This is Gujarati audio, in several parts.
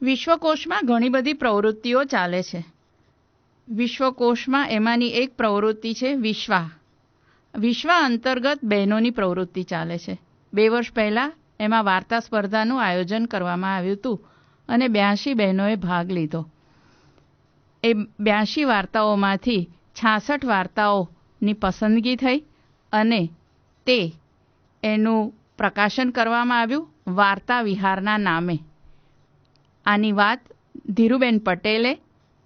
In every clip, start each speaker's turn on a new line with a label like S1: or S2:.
S1: વિશ્વકોશમાં ઘણી બધી પ્રવૃત્તિઓ ચાલે છે. વિશ્વકોશમાં એમાંની એક પ્રવૃત્તિ છે વિશ્વા. વિશ્વા અંતર્ગત બહેનોની પ્રવૃત્તિ ચાલે છે. 2 વર્ષ પહેલાં એમાં વાર્તા સ્પર્ધાનું આયોજન કરવામાં આવ્યું હતું અને 82 બહેનોએ ભાગ લીધો. એ 82 વાર્તાઓમાંથી 66 વાર્તાઓની પસંદગી થઈ અને એનું પ્રકાશન કરવામાં આવ્યું વાર્તા વિહારના નામે. આની વાત ધીરુબેન પટેલે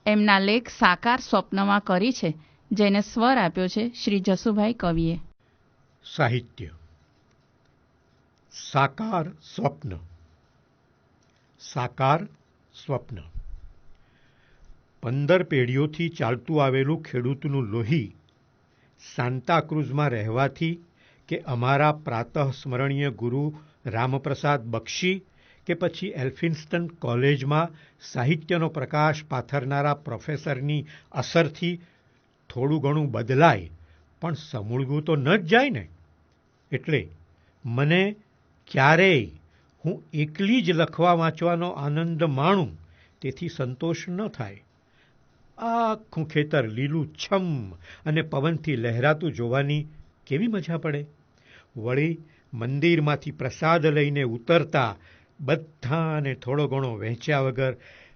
S1: એમના લેખ સાકાર સ્વપ્નમાં કરી છે, જેને સ્વર આપ્યો છે શ્રી જસુભાઈ કવિએ.
S2: સાહિત્ય સાકાર સ્વપ્ન. સાકાર સ્વપ્ન. 15 પેઢીઓથી ચાલતું આવેલું ખેડૂતનું લોહી સાન્તાક્રુઝમાં રહેવાથી કે અમારા પ્રાતઃ સ્મરણીય ગુરુ રામપ્રસાદ બક્ષી કે પછી એલ્ફિન્સ્ટન કોલેજમાં સાહિત્યનો પ્રકાશ પાથરનારા પ્રોફેસરની અસરથી થોડું ઘણું બદલાય, પણ સમૂળવું તો ન જ જાય ને. એટલે મને ક્યારેય હું એકલી જ લખવા વાંચવાનો આનંદ માણું તેથી સંતોષ ન થાય. આખું ખેતર લીલું છમ અને પવનથી લહેરાતું જોવાની કેવી મજા પડે. વળી મંદિરમાંથી પ્રસાદ લઈને ઉતરતા બધાને થોડો ઘણો વહેંચ્યા વગર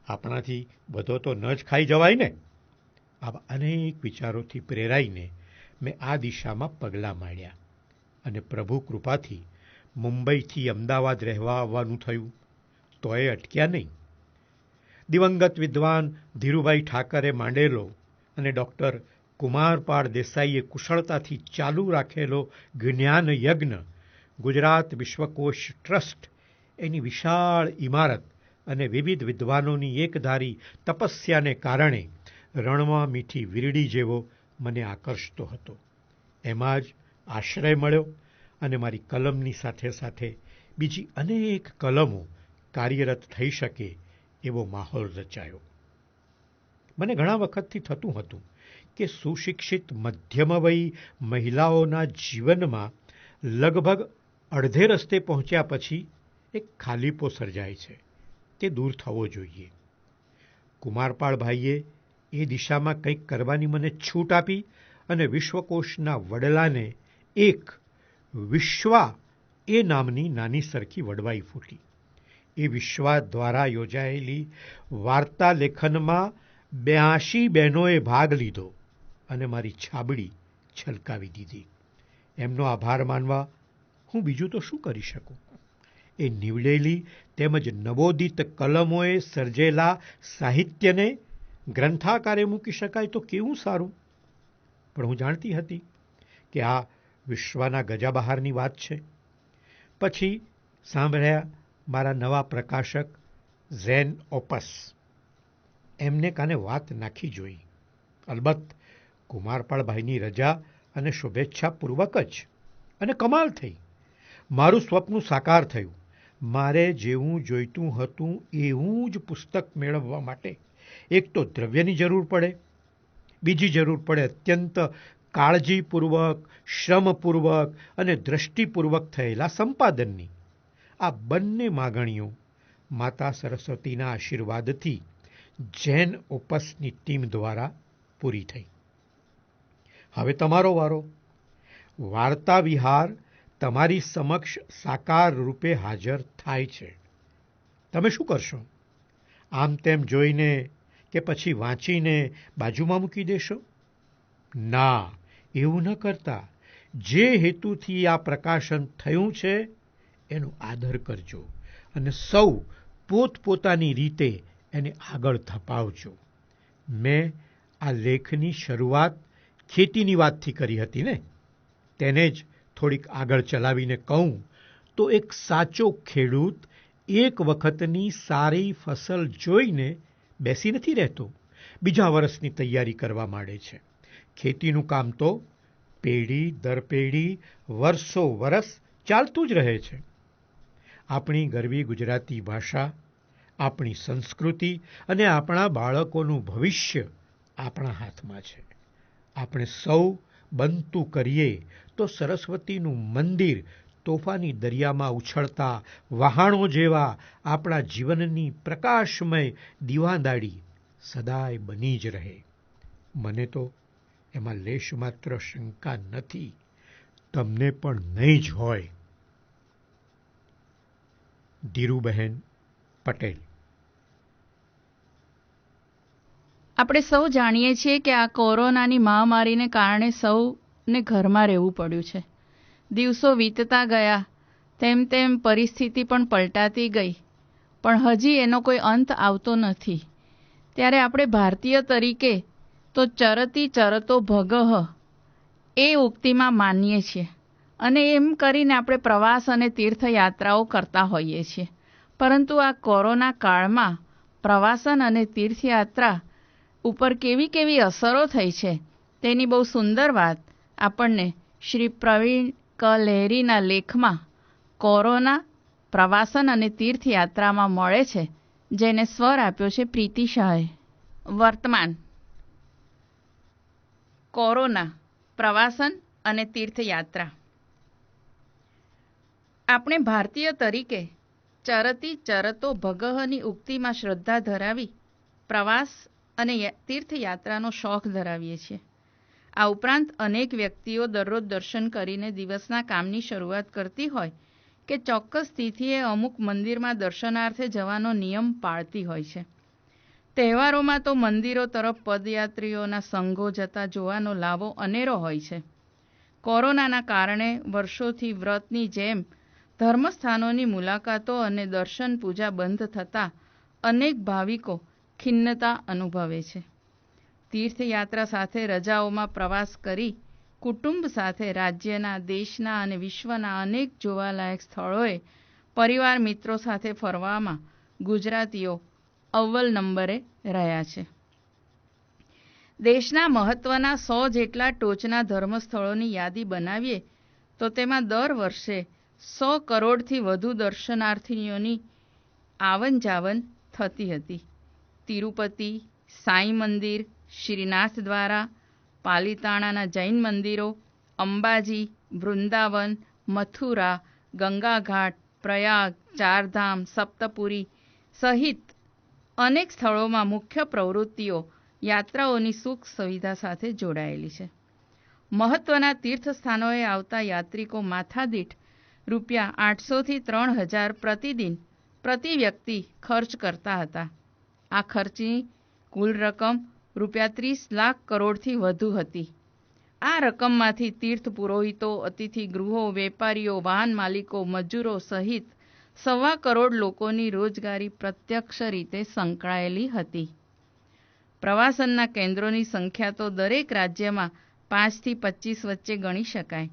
S2: આપણાથી બધો તો ન જ ખાઈ જવાય ને. આવા અનેક વિચારોથી પ્રેરાઈને મેં આ દિશામાં પગલાં માંડ્યા અને પ્રભુ કૃપાથી મુંબઈથી અમદાવાદ રહેવા આવવાનું થયું. તોય અટક્યા નહીં. દિવંગત વિદ્વાન ધીરુભાઈ ઠાકરે માંડેલો અને ડૉક્ટર કુમારપાળ દેસાઈએ કુશળતાથી ચાલુ રાખેલો જ્ઞાન યજ્ઞ ગુજરાત વિશ્વકોશ ટ્રસ્ટ એની વિશાળ ઇમારત અને વિવિધ વિદ્વાનોની એકધારી તપસ્યાને કારણે રણમાં મીઠી વીરડી જેવો મને આકર્ષતો હતો. એમાં જ આશ્રય મળ્યો અને મારી કલમની સાથે સાથે બીજી અનેક કલમો કાર્યરત થઈ શકે એવો માહોલ રચાયો. મને ઘણા વખતથી થતું હતું કે સુશિક્ષિત મધ્યમવયી મહિલાઓના જીવનમાં લગભગ અડધે રસ્તે પહોંચ્યા પછી એક ખાલીપો સર્જાય છે, તે દૂર થવો જોઈએ. કુમારપાળભાઈએ એ દિશામાં કંઈક કરવાની મને છૂટ આપી અને વિશ્વકોશના વડલાને એક વિશ્વા એ નામની નાની સરખી વડવાઈ ફૂટી. એ વિશ્વા દ્વારા યોજાયેલી વાર્તા લેખનમાં 82 બહેનોએ ભાગ લીધો અને મારી છાબડી છલકાવી દીધી. એમનો આભાર માનવા હું બીજું તો શું કરી શકું. એ નીવડેલી તેમજ નવોદિત કલમોએ સર્જેલા સાહિત્યને ગ્રંથાકારે મૂકી શકાય તો કેવું સારું. પણ હું જાણતી હતી કે આ વિશ્વના ગજા બહારની વાત છે. પછી સાંભળ્યા મારા નવા પ્રકાશક ઝેન ઓપસ. એમને કાને વાત નાખી જોઈ. અલબત્ત કુમારપાળભાઈની રજા અને શુભેચ્છા પૂર્વક જ. અને કમાલ થઈ. મારું સ્વપ્ન સાકાર થયું. મારે જેવું જોઈતું હતું એવું જ પુસ્તક મેળવવા માટે એક તો દ્રવ્યની જરૂર પડે, બીજી જરૂર પડે અત્યંત કાળજીપૂર્વક, શ્રમપૂર્વક અને દ્રષ્ટિપૂર્વક થયેલા સંપાદનની. આ બંને માગણીઓ માતા સરસ્વતીના આશીર્વાદથી ઝેન ઓપસની ટીમ દ્વારા પૂરી થઈ. હવે તમારો વારો. વાર્તા વિહાર તમારી સમક્ષ સાકાર રૂપે હાજર થાય છે. તમે શું કરશો? આમ તેમ જોઈને કે પછી વાંચીને બાજુમાં મૂકી દેશો? ના, એવું ન કરતા. જે હેતુથી આ પ્રકાશન થયું છે એનો આદર કરજો અને સૌ પોતપોતાની રીતે એને આગળ ધપાવજો. મેં આ લેખની શરૂઆત ખેતીની વાતથી કરી હતી ને, તેને જ થોડીક આગળ ચલાવીને કહું તો એક સાચો ખેડૂત એક વખતની સારી ફસલ જોઈને બેસી નથી રહેતો, બીજા વર્ષની તૈયારી કરવા માંડે છે. ખેતીનું કામ તો પેઢી દર પેઢી વર્ષો વરસ ચાલતું જ રહે છે. આપણી ગરવી ગુજરાતી ભાષા, આપણી સંસ્કૃતિ અને આપણા બાળકોનું ભવિષ્ય આપણા હાથમાં છે. આપણે સૌ બનતું કરીએ તો સરસ્વતીનું મંદિર તોફાની દરિયામાં ઉછળતા વહાણો જેવા આપણા જીવનની પ્રકાશમય દીવાદાળી સદાય બની જ રહે. મને તો એમાં લેશ માત્ર શંકા નથી, તમને પણ નહીં જ હોય. ધીરુબહેન પટેલ.
S1: આપણે સૌ જાણીએ છીએ કે આ કોરોનાની મહામારીને કારણે સૌને ઘરમાં રહેવું પડ્યું છે. દિવસો વીતતા ગયા તેમ તેમ પરિસ્થિતિ પણ પલટાતી ગઈ, પણ હજી એનો કોઈ અંત આવતો નથી. ત્યારે આપણે ભારતીય તરીકે તો ચરતી ચરતો ભગઃ એ ઉક્તિમાં માનીએ છીએ અને એમ કરીને આપણે પ્રવાસ અને તીર્થયાત્રાઓ કરતા હોઈએ છીએ. પરંતુ આ કોરોના કાળમાં પ્રવાસન અને તીર્થયાત્રા ઉપર કેવી કેવી અસરો થઈ છે તેની બહુ સુંદર વાત આપણને શ્રી પ્રવીણ ક લહેરીના લેખમાં કોરોના, પ્રવાસન અને તીર્થયાત્રામાં મળે છે, જેને સ્વર આપ્યો છે પ્રીતિ શાહે. વર્તમાન કોરોના, પ્રવાસન અને તીર્થયાત્રા. આપણે ભારતીય તરીકે ચરતી ચરતો ભગઃની ઉક્તિમાં શ્રદ્ધા ધરાવી પ્રવાસ અને તીર્થયાત્રાનો શોખ ધરાવીએ છીએ. આ ઉપરાંત અનેક વ્યક્તિઓ દરરોજ દર્શન કરીને દિવસના કામની શરૂઆત કરતી હોય કે ચોક્કસ તિથિએ અમુક મંદિરમાં દર્શનાર્થે જવાનો નિયમ પાળતી હોય છે. તહેવારોમાં તો મંદિરો તરફ પદયાત્રીઓના સંઘો જતા જોવાનો લાવો અનેરો હોય છે. કોરોનાના કારણે વર્ષોથી વ્રતની જેમ ધર્મસ્થાનોની મુલાકાતો અને દર્શન પૂજા બંધ થતાં અનેક ભાવિકો ખિન્નતા અનુભવે છે. તીર્થયાત્રા સાથે રજાઓમાં પ્રવાસ કરી કુટુંબ સાથે રાજ્યના, દેશના અને વિશ્વના અનેક જોવાલાયક સ્થળોએ પરિવાર મિત્રો સાથે ફરવામાં ગુજરાતીઓ અવ્વલ નંબરે રહ્યા છે. દેશના મહત્વના 100 જેટલા ટોચના ધર્મસ્થળોની યાદી બનાવીએ તો તેમાં દર વર્ષે 100 કરોડથી વધુ દર્શનાર્થીઓની આવન જાવન થતી હતી. તિરુપતિ, સાંઈ મંદિર, શ્રીનાથ દ્વારા, પાલિતાણાના જૈન મંદિરો, અંબાજી, વૃંદાવન, મથુરા, ગંગાઘાટ, પ્રયાગ, ચારધામ, સપ્તપુરી સહિત અનેક સ્થળોમાં મુખ્ય પ્રવૃત્તિઓ યાત્રાઓની સુખ સુવિધા સાથે જોડાયેલી છે. મહત્વના તીર્થસ્થાનોએ આવતા યાત્રિકો માથાદીઠ રૂપિયા 800થી 3000 પ્રતિદિન પ્રતિ વ્યક્તિ ખર્ચ કરતા હતા. આ ખર્ચની કુલ રકમ રૂપિયા 30 લાખ કરોડથી વધુ હતી. આ રકમમાંથી તીર્થ પુરોહિતો, અતિથિ ગૃહો, વેપારીઓ, વાહન માલિકો, મજૂરો સહિત 1.25 કરોડ લોકોની રોજગારી પ્રત્યક્ષ રીતે સંકળાયેલી હતી. પ્રવાસનના કેન્દ્રોની સંખ્યા તો દરેક રાજ્યમાં 5થી 25 વચ્ચે ગણી શકાય.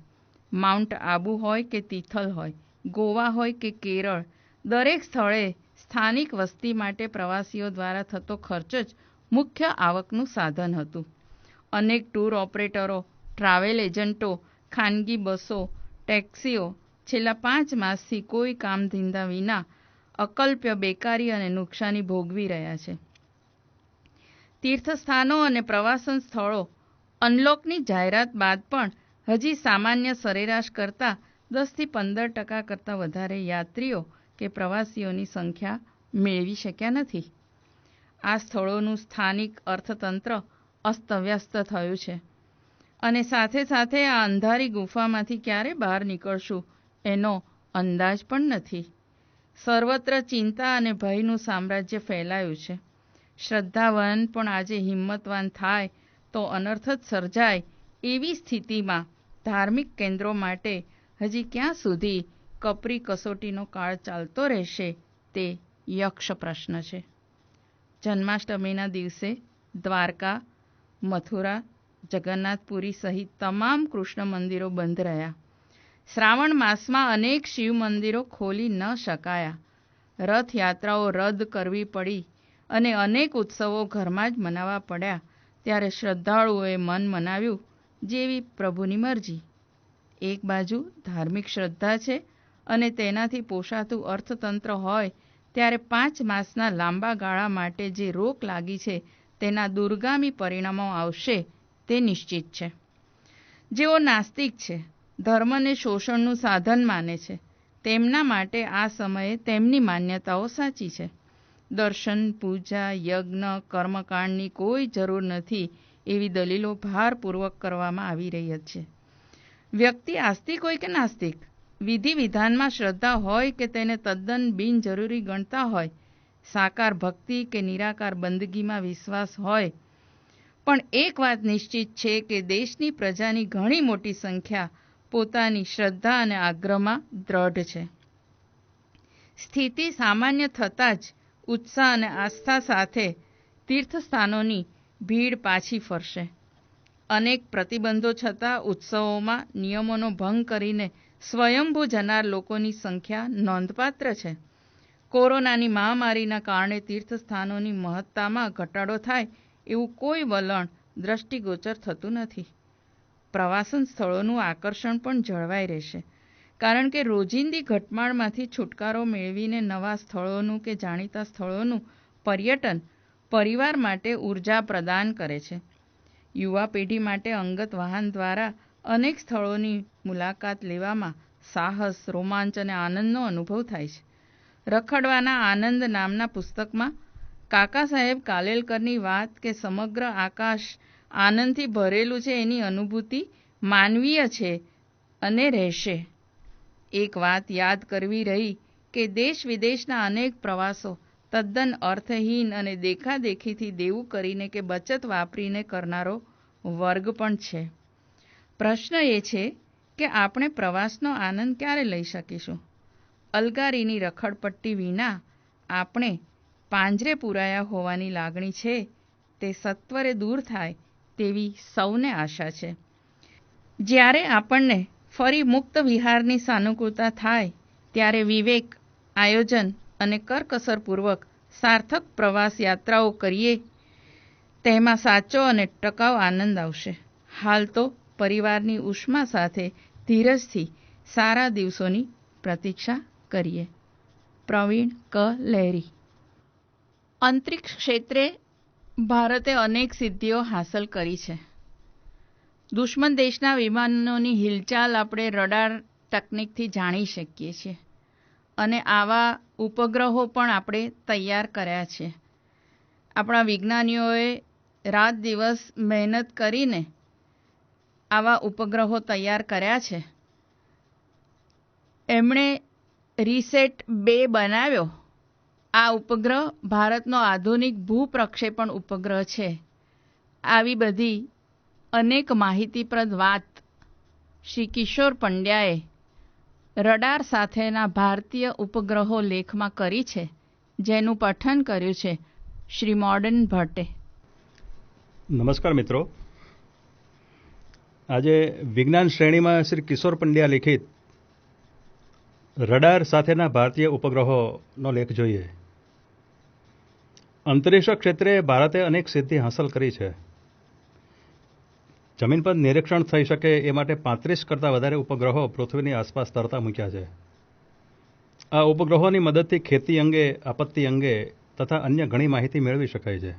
S1: માઉન્ટ આબુ હોય કે તિથલ હોય, ગોવા હોય કે કેરળ, દરેક સ્થળે સ્થાનિક વસ્તી માટે પ્રવાસીઓ દ્વારા થતો ખર્ચ જ મુખ્ય આવકનું સાધન હતું. અનેક ટૂર ઓપરેટરો, ટ્રાવેલ એજન્ટો, ખાનગી બસો, ટેક્સીઓ છેલ્લા 5 માસથી કોઈ કામ ધંધા વિના અકલ્પ્ય બેકારી અને નુકસાની ભોગવી રહ્યા છે. તીર્થસ્થાનો અને પ્રવાસન સ્થળો અનલોકની જાહેરાત બાદ પણ હજી સામાન્ય સરેરાશ કરતાં 10થી 15% કરતાં વધારે યાત્રીઓ કે પ્રવાસીઓની સંખ્યા મેળવી શક્યા નથી. આ સ્થળોનું સ્થાનિક અર્થતંત્ર અસ્તવ્યસ્ત થયું છે અને સાથે સાથે આ અંધારી ગુફામાંથી ક્યારે બહાર નીકળશું એનો અંદાજ પણ નથી. સર્વત્ર ચિંતા અને ભયનું સામ્રાજ્ય ફેલાયું છે. શ્રદ્ધાવાન પણ આજે હિંમતવાન થાય તો અનર્થ જ સર્જાય એવી સ્થિતિમાં ધાર્મિક કેન્દ્રો માટે હજી ક્યાં સુધી કપરી કસોટીનો કાળ ચાલતો રહેશે તે યક્ષ પ્રશ્ન છે. જન્માષ્ટમીના દિવસે દ્વારકા, મથુરા, જગન્નાથપુરી સહિત તમામ કૃષ્ણ મંદિરો બંધ રહ્યા. શ્રાવણ માસમાં અનેક શિવ મંદિરો ખોલી ન શકાયા. રથયાત્રાઓ રદ કરવી પડી અને અનેક ઉત્સવો ઘરમાં જ મનાવવા પડ્યા. ત્યારે શ્રદ્ધાળુઓએ મન મનાવ્યું જેવી પ્રભુની મરજી. એક બાજુ ધાર્મિક શ્રદ્ધા છે અને તેનાથી પોષાતું અર્થતંત્ર હોય ત્યારે 5 માસના લાંબા ગાળા માટે જે રોક લાગી છે તેના દૂરગામી પરિણામો આવશે તે નિશ્ચિત છે. જેઓ નાસ્તિક છે ધર્મને શોષણનું સાધન માને છે તેમના માટે આ સમયે તેમની માન્યતાઓ સાચી છે. દર્શન, પૂજા, યજ્ઞ, કર્મકાંડની કોઈ જરૂર નથી એવી દલીલો ભારપૂર્વક કરવામાં આવી રહી છે. વ્યક્તિ આસ્તિક હોય કે નાસ્તિક, વિધિ વિધાનમાં શ્રદ્ધા હોય કે તેને તદ્દન બિનજરૂરી ગણતા હોય, સાકાર ભક્તિ કે નિરાકાર બંદગીમાં વિશ્વાસ હોય, પણ એક વાત નિશ્ચિત છે કે દેશની પ્રજાની ઘણી મોટી સંખ્યા પોતાની શ્રદ્ધા અને આગ્રહમાં દ્રઢ છે. સ્થિતિ સામાન્ય થતાં જ ઉત્સાહ અને આસ્થા સાથે તીર્થસ્થાનોની ભીડ પાછી ફરશે. અનેક પ્રતિબંધો છતાં ઉત્સવોમાં નિયમોનો ભંગ કરીને સ્વયંભૂ જનાર લોકોની સંખ્યા નોંધપાત્ર છે. કોરોનાની મહામારીના કારણે તીર્થસ્થાનોની મહત્તામાં ઘટાડો થાય એવું કોઈ વલણ દ્રષ્ટિગોચર થતું નથી. પ્રવાસન સ્થળોનું આકર્ષણ પણ જળવાઈ રહેશે, કારણ કે રોજિંદી ઘટમાળમાંથી છુટકારો મેળવીને નવા સ્થળોનું કે જાણીતા સ્થળોનું પર્યટન પરિવાર માટે ઉર્જા પ્રદાન કરે છે. યુવા પેઢી માટે અંગત વાહન દ્વારા અનેક સ્થળોની મુલાકાત લેવામાં સાહસ, રોમાંચ અને આનંદનો અનુભવ થાય છે. રખડવાના આનંદ નામના પુસ્તકમાં કાકા સાહેબ કાલેલકરની વાત કે સમગ્ર આકાશ આનંદથી ભરેલું છે એની અનુભૂતિ માનવીય છે અને રહેશે. એક વાત યાદ કરવી રહી કે દેશ વિદેશના અનેક પ્રવાસો તદ્દન અર્થહીન અને દેખાદેખીથી દેવું કરીને કે બચત વાપરીને કરનારો વર્ગ પણ છે. પ્રશ્ન એ છે કે આપણે પ્રવાસનો આનંદ ક્યારે લઈ શકીશું? અલગારીની રખડપટ્ટી વિના આપણે પાંજરે પૂરાયા હોવાની લાગણી છે તે સત્વરે દૂર થાય તેવી સૌને આશા છે. જ્યારે આપણને ફરી મુક્ત વિહારની સાનુકૂળતા થાય ત્યારે વિવેક, આયોજન અને કરકસરપૂર્વક સાર્થક પ્રવાસ યાત્રાઓ કરીએ તેમાં સાચો અને ટકાઉ આનંદ આવશે. હાલ તો પરિવારની ઉષ્મા સાથે ધીરજથી સારા દિવસોની પ્રતીક્ષા કરીએ. પ્રવીણ ક. લહેરી. અંતરિક્ષ ક્ષેત્રે ભારતે અનેક સિદ્ધિઓ હાંસલ કરી છે. દુશ્મન દેશના વિમાનોની હિલચાલ આપણે રડાર તકનિકથી જાણી શકીએ છીએ અને આવા ઉપગ્રહો પણ આપણે તૈયાર કર્યા છે. આપણા વિજ્ઞાનીઓએ રાત દિવસ મહેનત કરીને આવા ઉપગ્રહો તૈયાર કર્યા છે. એમણે રીસેટ-2 બનાવ્યો. આ ઉપગ્રહ ભારતનો આધુનિક ભૂપ્રક્ષેપણ ઉપગ્રહ છે. આવી બધી અનેક માહિતીપ્રદ વાત શ્રી કિશોર પંડ્યાએ રડાર સાથેના ભારતીય ઉપગ્રહો લેખમાં કરી છે, જેનું પઠન કર્યું છે શ્રી મોર્ડન ભટ્ટે.
S3: નમસ્કાર મિત્રો. આજે વિજ્ઞાન શ્રેણીમાં શ્રી કિશોર પંડ્યા લિખિત રડાર સાથેના ભારતીય ઉપગ્રહોનો લેખ જોઈએ. અંતરિક્ષ ક્ષેત્રે ભારતે અનેક સિદ્ધિ હાંસલ કરી છે. જમીન પર નિરીક્ષણ થઈ શકે એ માટે 35 કરતાં વધારે ઉપગ્રહો પૃથ્વીની આસપાસ તરતા મૂક્યા છે. આ ઉપગ્રહોની મદદથી ખેતી અંગે, આપત્તિ અંગે તથા અન્ય ઘણી માહિતી મેળવી શકાય છે.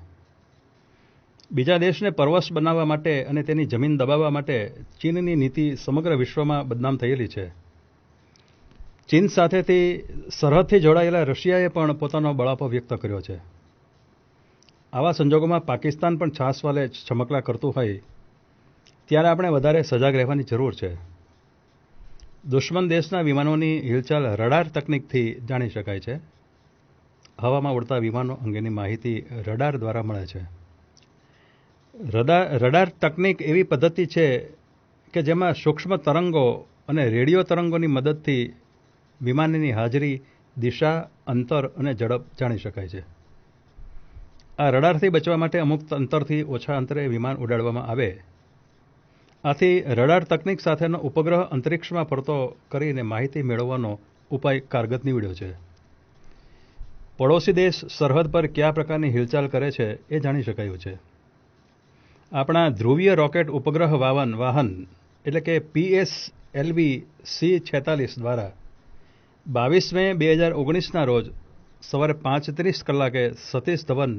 S3: બીજા દેશને પરવશ બનાવવા માટે અને તેની જમીન દબાવવા માટે ચીનની નીતિ સમગ્ર વિશ્વમાં બદનામ થયેલી છે. ચીન સાથેથી સરહદથી જોડાયેલા રશિયાએ પણ પોતાનો બળાપો વ્યક્ત કર્યો છે. આવા સંજોગોમાં પાકિસ્તાન પણ છાસવાલે છમકલા કરતું હોય ત્યારે આપણે વધારે સજાગ રહેવાની જરૂર છે. દુશ્મન દેશના વિમાનોની હિલચાલ રડાર તકનિકથી જાણી શકાય છે. હવામાં ઉડતા વિમાનો અંગેની માહિતી રડાર દ્વારા મળે છે. રડાર તકનિક એવી પદ્ધતિ છે કે જેમાં સૂક્ષ્મ તરંગો અને રેડિયો તરંગોની મદદથી વિમાનની હાજરી, દિશા, અંતર અને ઝડપ જાણી શકાય છે. આ રડારથી બચવા માટે અમુક અંતરથી ઓછા અંતરે વિમાન ઉડાડવામાં આવે. આથી રડાર તકનિક સાથેનો ઉપગ્રહ અંતરિક્ષમાં ફરતો કરીને માહિતી મેળવવાનો ઉપાય કારગત નીવડ્યો છે. પડોશી દેશ સરહદ પર કયા પ્રકારની હિલચાલ કરે છે એ જાણી શકાયું છે. આપણા ધ્રુવીય રોકેટ ઉપગ્રહ વાહન એટલે કે PSLV C-46 દ્વારા 22 મે 2019ના રોજ સવારે 5:30 કલાકે સતીશ ધવન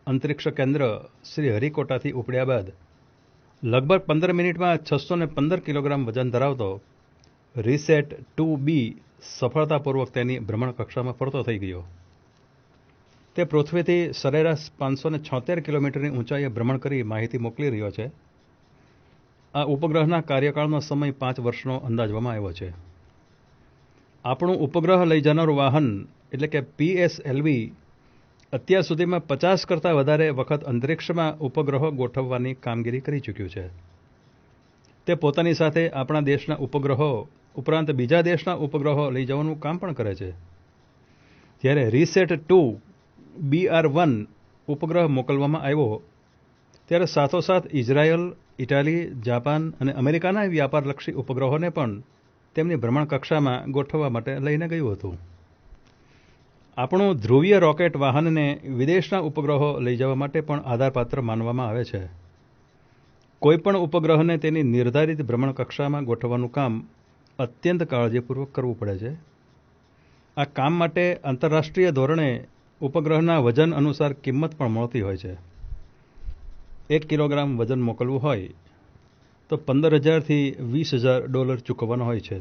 S3: અંતરિક્ષ કેન્દ્ર શ્રી હરિકોટાથી ઉપડ્યા બાદ લગભગ 15 મિનિટમાં 615 કિલોગ્રામ વજન ધરાવતો રીસેટ 2B સફળતાપૂર્વક તેની ભ્રમણ કક્ષામાં ફરતો થઈ ગયો. તે પૃથ્વીથી સરેરાશ 576 કિલોમીટરની ઊંચાઈએ ભ્રમણ કરી માહિતી મોકલી રહ્યો છે. આ ઉપગ્રહના કાર્યકાળનો સમય 5 વર્ષનો અંદાજવામાં આવ્યો છે. આપણું ઉપગ્રહ લઈ જનારું વાહન એટલે કે PSLV અત્યાર સુધીમાં 50 કરતાં વધારે વખત અંતરિક્ષમાં ઉપગ્રહો ગોઠવવાની કામગીરી કરી ચૂક્યું છે. તે પોતાની સાથે આપણા દેશના ઉપગ્રહો ઉપરાંત બીજા દેશના ઉપગ્રહો લઈ જવાનું કામ પણ કરે છે. જ્યારે રીસેટ 2 BR1 ઉપગ્રહ મોકલવામાં આવ્યો ત્યારે સાથોસાથ ઇઝરાયલ, ઇટાલી, જાપાન અને અમેરિકાના વ્યાપારલક્ષી ઉપગ્રહોને પણ તેમની ભ્રમણ કક્ષામાં ગોઠવવા માટે લઈને ગયું હતું. આપણું ધ્રુવીય રોકેટ વાહનને વિદેશના ઉપગ્રહો લઈ જવા માટે પણ આધારપાત્ર માનવામાં આવે છે. કોઈપણ ઉપગ્રહને તેની નિર્ધારિત ભ્રમણ કક્ષામાં ગોઠવવાનું કામ અત્યંત કાળજીપૂર્વક કરવું પડે છે. આ કામ માટે આંતરરાષ્ટ્રીય ધોરણે ઉપગ્રહના વજન અનુસાર કિંમત પણ મળતી હોય છે. 1 કિલોગ્રામ વજન મોકલવું હોય તો $15,000 થી $20,000 ચૂકવવાનો હોય છે.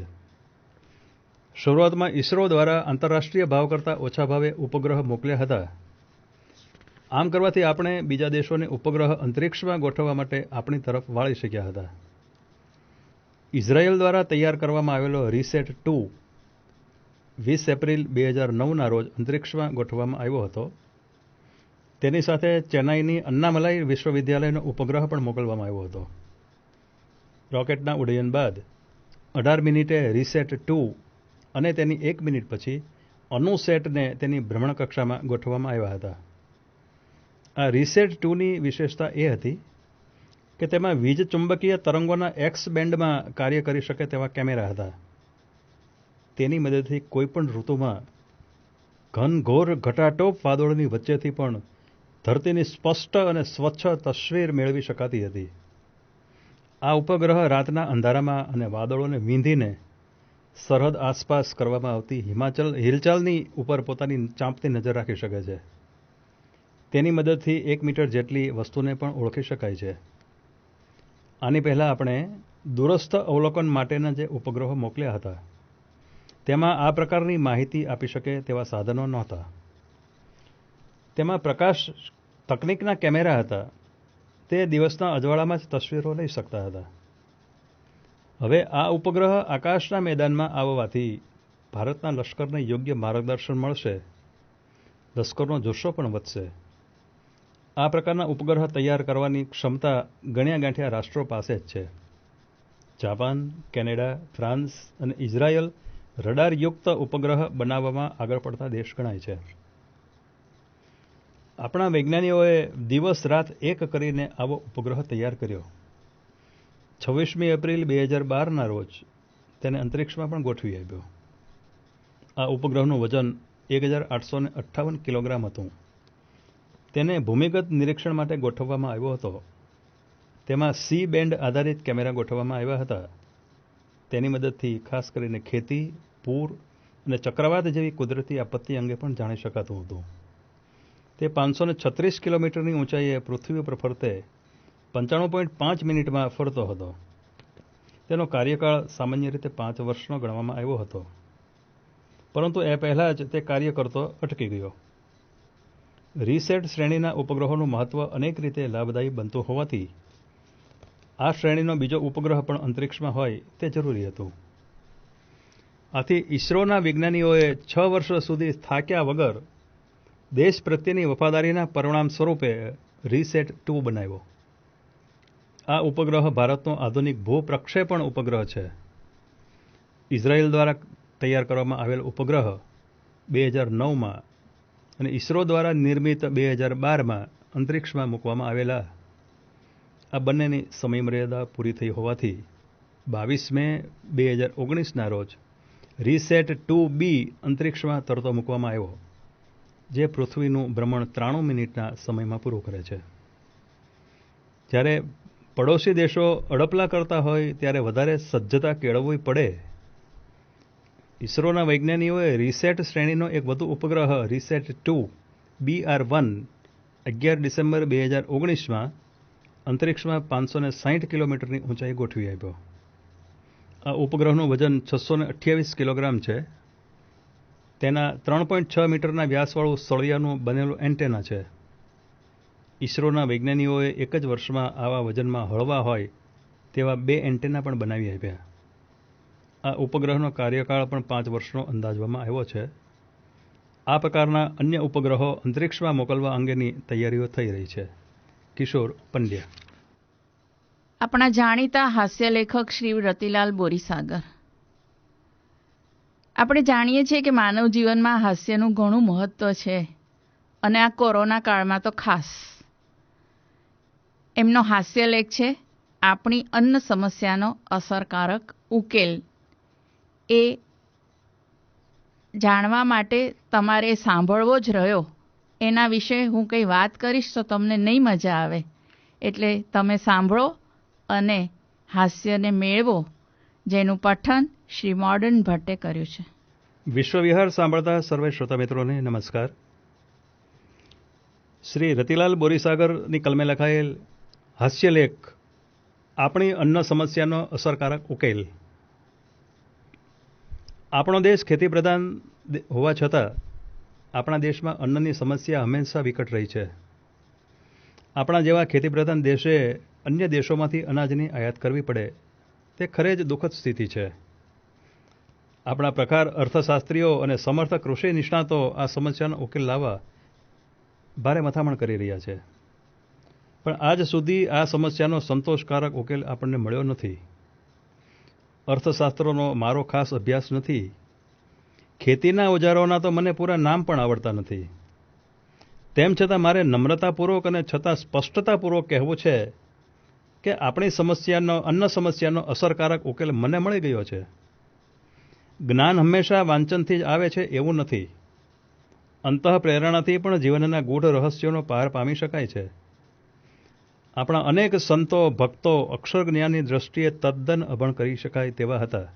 S3: શરૂઆતમાં ઇસરો દ્વારા આંતરરાષ્ટ્રીય ભાવ કરતાં ઓછા ભાવે ઉપગ્રહ મોકલ્યા હતા. આમ કરવાથી આપણે બીજા દેશોને ઉપગ્રહ અંતરિક્ષમાં ગોઠવવા માટે આપણી તરફ વાળી શક્યા હતા. ઇઝરાયલ દ્વારા તૈયાર કરવામાં આવેલો રીસેટ 2 20 એપ્રિલ 2009ના રોજ અંતરિક્ષમાં ગોઠવવામાં આવ્યો હતો. તેની સાથે ચેન્નાઈની અન્નામલાઈ વિશ્વવિદ્યાલયનો ઉપગ્રહ પણ મોકલવામાં આવ્યો હતો. રોકેટના ઉડ્ડયન બાદ 18 મિનિટે રીસેટ 2 અને તેની 1 મિનિટ પછી અનુસેટને તેની ભ્રમણ કક્ષામાં ગોઠવવામાં આવ્યા હતા. આ રીસેટ 2ની વિશેષતા એ હતી કે તેમાં વીજ ચુંબકીય તરંગોના એક્સ બેન્ડમાં કાર્ય કરી શકે તેવા કેમેરા હતા. તેની મદદથી કોઈપણ ઋતુમાં ઘનઘોર ઘટાટોપ વાદળોની વચ્ચેથી પણ ધરતીની સ્પષ્ટ અને સ્વચ્છ તસવીર મેળવી શકાતી હતી. આ ઉપગ્રહ રાતના અંધારામાં અને વાદળોને વીંધીને સરહદ આસપાસ કરવામાં આવતી હિલચાલની ઉપર પોતાની ચાંપતી નજર રાખી શકે છે. તેની મદદથી 1 મીટર જેટલી વસ્તુને પણ ઓળખી શકાય છે. આની પહેલાં આપણે દૂરસ્થ અવલોકન માટેના જે ઉપગ્રહો મોકલ્યા હતા તેમાં આ પ્રકારની માહિતી આપી શકે તેવા સાધનો નહોતા. તેમાં પ્રકાશ તકનીકના કેમેરા હતા. તે દિવસના અજવાળામાં જ તસવીરો લઈ શકતા હતા. હવે આ ઉપગ્રહ આકાશના મેદાનમાં આવવાથી ભારતના લશ્કરને યોગ્ય માર્ગદર્શન મળશે. લશ્કરનો જુસ્સો પણ વધશે. આ પ્રકારના ઉપગ્રહ તૈયાર કરવાની ક્ષમતા ગણ્યા ગાંઠ્યા રાષ્ટ્રો પાસે જ છે. જાપાન, કેનેડા, ફ્રાન્સ અને ઇઝરાયલ રડારયુક્ત ઉપગ્રહ બનાવવામાં આગળ પડતા દેશ ગણાય છે. આપણા વૈજ્ઞાનિકોએ દિવસ રાત એક કરીને આવો ઉપગ્રહ તૈયાર કર્યો. 26 એપ્રિલ 2012ના રોજ તેને અંતરિક્ષમાં પણ ગોઠવી આપ્યો. આ ઉપગ્રહનું વજન 1858 કિલોગ્રામ હતું. તેને ભૂમિગત નિરીક્ષણ માટે ગોઠવવામાં આવ્યો હતો. તેમાં સી બેન્ડ આધારિત કેમેરા ગોઠવવામાં આવ્યા હતા. તેની મદદથી ખાસ કરીને ખેતી, પૂર અને ચક્રવાત જેવી કુદરતી આપત્તિ અંગે પણ જાણી શકાતું હતું. તે 536 કિલોમીટરની ઊંચાઈએ પૃથ્વી ઉપર ફરતે 95.5 મિનિટમાં ફરતો હતો. તેનો કાર્યકાળ સામાન્ય રીતે 5 વર્ષનો ગણવામાં આવ્યો હતો. પરંતુ એ પહેલાં જ તે કાર્ય કરતો અટકી ગયો. રીસેટ શ્રેણીના ઉપગ્રહોનું મહત્વ અનેક રીતે લાભદાયી બનતું હોવાથી આ શ્રેણીનો બીજો ઉપગ્રહ પણ અંતરિક્ષમાં હોય તે જરૂરી હતું. આથી ઇસરોના વિજ્ઞાનીઓએ 6 વર્ષ સુધી થાક્યા વગર દેશ પ્રત્યેની વફાદારીના પરિણામ સ્વરૂપે રીસેટ 2 બનાવ્યો. આ ઉપગ્રહ ભારતનો આધુનિક ભૂપ્રક્ષેપણ ઉપગ્રહ છે. ઇઝરાયલ દ્વારા તૈયાર કરવામાં આવેલ ઉપગ્રહ 2009માં અને ઇસરો દ્વારા નિર્મિત 2012માં અંતરિક્ષમાં મૂકવામાં આવેલા. આ બંનેની સમયમર્યાદા પૂરી થઈ હોવાથી 22 મે 2019ના રોજ રીસેટ 2B અંતરિક્ષમાં તરતો મૂકવામાં આવ્યો, જે પૃથ્વીનું ભ્રમણ 93 મિનિટના સમયમાં પૂરું કરે છે. જ્યારે પડોશી દેશો અડપલા કરતા હોય ત્યારે વધારે સજ્જતા કેળવવી પડે. ઇસરોના વૈજ્ઞાનિકોએ રીસેટ શ્રેણીનો એક વધુ ઉપગ્રહ રીસેટ 2 BR1 11 ડિસેમ્બર 2019માં અંતરિક્ષમાં 560 કિલોમીટરની ઊંચાઈ ગોઠવી આપ્યો. આ ઉપગ્રહનું વજન 628 કિલોગ્રામ છે. તેના 3.6 મીટરના વ્યાસવાળું સળિયાનું બનેલું એન્ટેના છે. ઈસરોના વૈજ્ઞાનિકોએ એક જ વર્ષમાં આવા વજનમાં હળવા હોય તેવા 2 એન્ટેના પણ બનાવી આપ્યા. આ ઉપગ્રહનો કાર્યકાળ પણ 5 વર્ષનો અંદાજવામાં આવ્યો છે. આ પ્રકારના અન્ય ઉપગ્રહો અંતરિક્ષમાં મોકલવા અંગેની તૈયારીઓ થઈ રહી છે. કિશોર પંડ્યા.
S1: આપણા જાણીતા હાસ્ય લેખક શ્રી રતિલાલ બોરીસાગર. આપણે જાણીએ છીએ કે માનવ જીવનમાં હાસ્યનું ઘણું મહત્વ છે અને આ કોરોના કાળમાં તો ખાસ. એમનો હાસ્ય લેખ છે આપણી અન્ન સમસ્યાનો અસરકારક ઉકેલ. એ જાણવા માટે તમારે સાંભળવો જ રહ્યો. એના વિશે હું કંઈ વાત કરીશ તો તમને નહીં મજા આવે, એટલે તમે સાંભળો અને હાસ્યને મેળવો, જેનું પઠન શ્રી મોર્ડન ભટ્ટે કર્યું છે.
S3: વિશ્વવિહાર સાંભળતા સર્વે શ્રોતા મિત્રોને નમસ્કાર. શ્રી રતિલાલ બોરીસાગરની કલમે લખાયેલ હાસ્યલેખ આપણી અન્ન સમસ્યાનો અસરકારક ઉકેલ. આપણો દેશ ખેતી પ્રધાન હોવા છતાં આપણા દેશમાં અન્નની સમસ્યા હંમેશા વિકટ રહી છે. આપણા જેવા ખેતી પ્રધાન દેશે અન્ય દેશોમાંથી અનાજની આયાત કરવી પડે તે ખરે જ દુઃખદ સ્થિતિ છે. આપણા પ્રખર અર્થશાસ્ત્રીઓ અને સમર્થ કૃષિ નિષ્ણાતો આ સમસ્યાનો ઉકેલ લાવવા ભારે મથામણ કરી રહ્યા છે, પણ આજ સુધી આ સમસ્યાનો સંતોષકારક ઉકેલ આપણને મળ્યો નથી. અર્થશાસ્ત્રનો મારો ખાસ અભ્યાસ નથી. ખેતીના ઓજારોના તો મને પૂરા નામ પણ આવડતા નથી. તેમ છતાં મારે નમ્રતાપૂર્વક અને છતાં સ્પષ્ટતાપૂર્વક કહેવું છે કે આપણી અન્ન સમસ્યાનો અસરકારક ઉકેલ મને મળી ગયો છે. જ્ઞાન હંમેશા વાંચનથી જ આવે છે એવું નથી. અંતઃપ્રેરણાથી પણ જીવનના ગૂઢ રહસ્યોનો પાર પામી શકાય છે. આપણા અનેક સંતો ભક્તો અક્ષર જ્ઞાનની દ્રષ્ટિએ તદ્દન અભણ કરી શકાય તેવા હતા,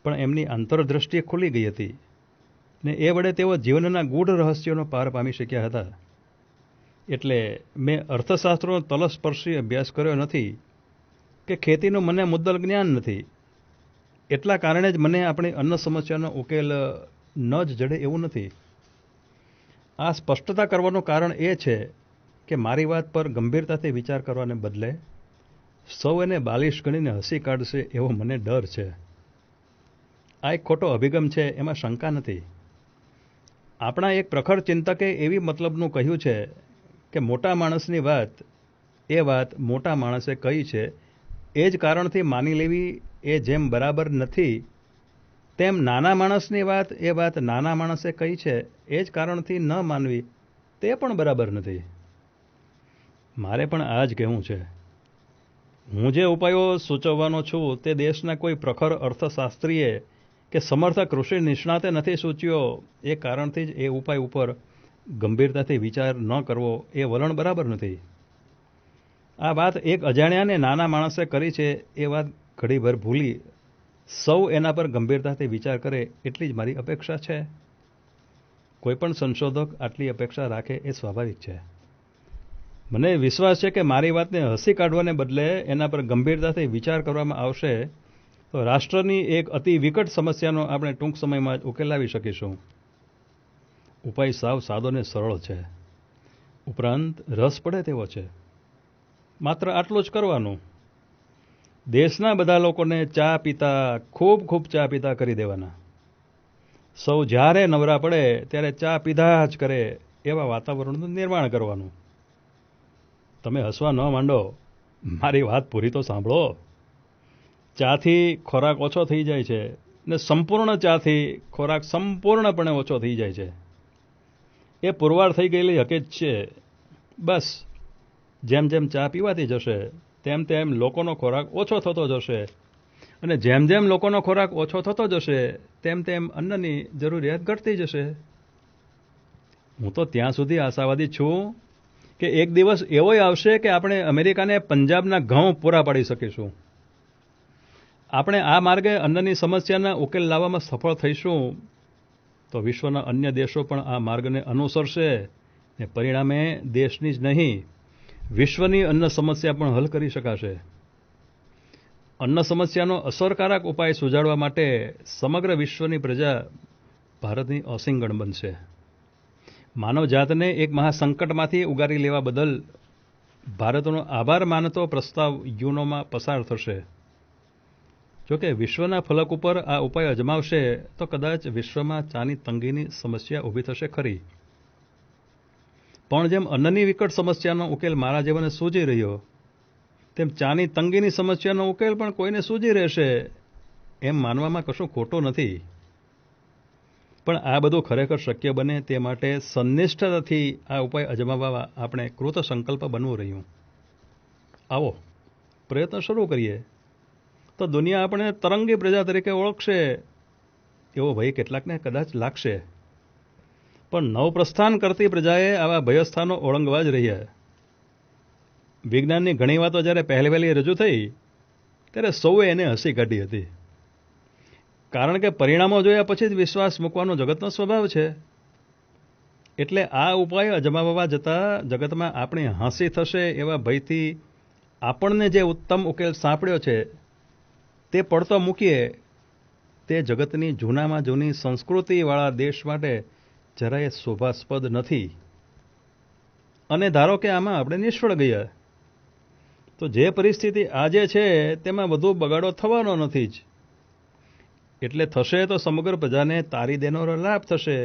S3: પણ એમની આંતરદ્રષ્ટિએ ખુલી ગઈ હતી ને એ વડે તેઓ જીવનના ગૂઢ રહસ્યોનો પાર પામી શક્યા હતા. એટલે મેં અર્થશાસ્ત્રનો તલસ્પર્શી અભ્યાસ કર્યો નથી કે ખેતીનું મને મુદ્દલ જ્ઞાન નથી. એટલા કારણે જ મને આપણી અન્ન સમસ્યાનો ઉકેલ ન જ જડે એવું નથી. આ સ્પષ્ટતા કરવાનું કારણ એ છે કે મારી વાત પર ગંભીરતાથી વિચાર કરવાને બદલે સૌ એને બાલિશ ગણીને હસી કાઢશે એવો મને ડર છે. આ એક ખોટો અભિગમ છે, એમાં શંકા નથી. આપણા એક પ્રખર ચિંતકે એવી મતલબનું કહ્યું છે કે મોટા માણસની વાત એ વાત મોટા માણસે કહી છે એ જ કારણથી માની લેવી એ જેમ બરાબર નથી, તેમ નાના માણસની વાત એ વાત નાના માણસે કહી છે એ જ કારણથી ન માનવી તે પણ બરાબર નથી. મારે પણ આ જ કહેવું છે. હું જે ઉપાયો સૂચવવાનો છું તે દેશના કોઈ પ્રખર અર્થશાસ્ત્રીએ કે સમર્થ કૃષિ નિષ્ણાતે નથી સૂચ્યો. એ કારણથી જ એ ઉપાય ઉપર ગંભીરતાથી વિચાર ન કરવો એ વલણ બરાબર નથી. આ વાત એક અજાણ્યાને નાના માણસે કરી છે એ વાત ઘડીભર ભૂલી સૌ એના પર ગંભીરતાથી વિચાર કરે એટલી જ મારી અપેક્ષા છે. કોઈપણ સંશોધક આટલી અપેક્ષા રાખે એ સ્વાભાવિક છે. મને વિશ્વાસ છે કે મારી વાતને હસી કાઢવાને બદલે એના પર ગંભીરતાથી વિચાર કરવામાં આવશે તો રાષ્ટ્રની એક અતિ વિકટ સમસ્યાનો આપણે ટૂંક સમયમાં જ ઉકેલ લાવી શકીશું. ઉપાય સાવ સાદો ને સરળ છે, ઉપરાંત રસ પડે તેવો છે. માત્ર આટલું જ કરવાનું. દેશના બધા લોકોને ચા પીતા ખૂબ ખૂબ ચા પીતા કરી દેવાના. સૌ જ્યારે નવરા પડે ત્યારે ચા પીધા જ કરે એવા વાતાવરણનું નિર્માણ કરવાનું. તમે હસવા ન માંડો, મારી વાત પૂરી તો સાંભળો. ચાથી ખોરાક ઓછો થઈ જાય છે ને સંપૂર્ણ ચાથી ખોરાક સંપૂર્ણપણે ઓછો થઈ જાય છે. એ પુરવાર થઈ ગયેલી હકીકત છે. બસ જેમ જેમ ચા પીવાતી જશે તેમ તેમ લોકોનો ખોરાક ઓછો થતો જશે અને જેમ જેમ લોકોનો ખોરાક ઓછો થતો જશે તેમ તેમ અન્નની જરૂરિયાત ઘટતી જશે. હું તો ત્યાં સુધી આશાવાદી છું કે એક દિવસ એવોય આવશે કે આપણે અમેરિકાને પંજાબના ઘઉં પૂરા પાડી શકીશું. આપણે આ માર્ગે અન્નની સમસ્યાના ઉકેલ લાવવામાં સફળ થઈશું તો વિશ્વના અન્ય દેશો પણ આ માર્ગને અનુસરશે ને પરિણામે દેશની જ નહીં વિશ્વની અન્ન સમસ્યા પણ હલ કરી શકાશે. અન્ન સમસ્યાનો અસરકારક ઉપાય સુઝાડવા માટે સમગ્ર વિશ્વની પ્રજા ભારતની ઓસિંગણ બનશે. માનવ જાતને એક મહાસંકટમાંથી ઉગારી લેવા બદલ ભારતનો આભાર માનતો પ્રસ્તાવ યુનોમાં પસાર થશે. જોકે વિશ્વના ફલક ઉપર આ ઉપાય અજમાવશે તો કદાચ વિશ્વમાં ચાની તંગીની સમસ્યા ઊભી થશે ખરી. પણ જેમ અન્નની વિકટ સમસ્યાનો ઉકેલ મારા જીવને સૂજી રહ્યો, તેમ ચાની તંગીની સમસ્યાનો ઉકેલ પણ કોઈને સૂજી રહેશે એમ માનવામાં કશું ખોટું નથી. પણ આ બધું ખરેખર શક્ય બને તે માટે સંનિષ્ઠતાથી આ ઉપાય અજમાવવા આપણે કૃત સંકલ્પ બનવું રહ્યું. આવો પ્રયત્ન શરૂ કરીએ તો દુનિયા આપણે તરંગી પ્રજા તરીકે ઓળખશે એવો ભય કેટલાકને કદાચ લાગશે. પણ નવપ્રસ્થાન કરતી પ્રજાએ આવા ભયસ્થાનો ઓળંગવા જ રહ્યા. વિજ્ઞાનની ઘણી વાતો જ્યારે પહેલી રજૂ થઈ ત્યારે સૌએ એને હસી કાઢી હતી. કારણ કે પરિણામો જોયા પછી જ વિશ્વાસ મૂકવાનો જગતનો સ્વભાવ છે. એટલે આ ઉપાય અજમાવવા જતાં જગતમાં આપણી હાંસી થશે એવા ભયથી આપણને જે ઉત્તમ ઉકેલ સાંપડ્યો છે તે પડતો મૂકીએ તે જગતની જૂનામાં જૂની સંસ્કૃતિવાળા દેશ માટે જરાય શોભાસ્પદ નથી. અને ધારો કે આમાં આપણે નિષ્ફળ ગયા તો જે પરિસ્થિતિ આજે છે તેમાં વધુ બગાડો થવાનો નથી જ. એટલે થશે તો સમગ્ર પ્રજાને તારી દેનારો લાભ થશે,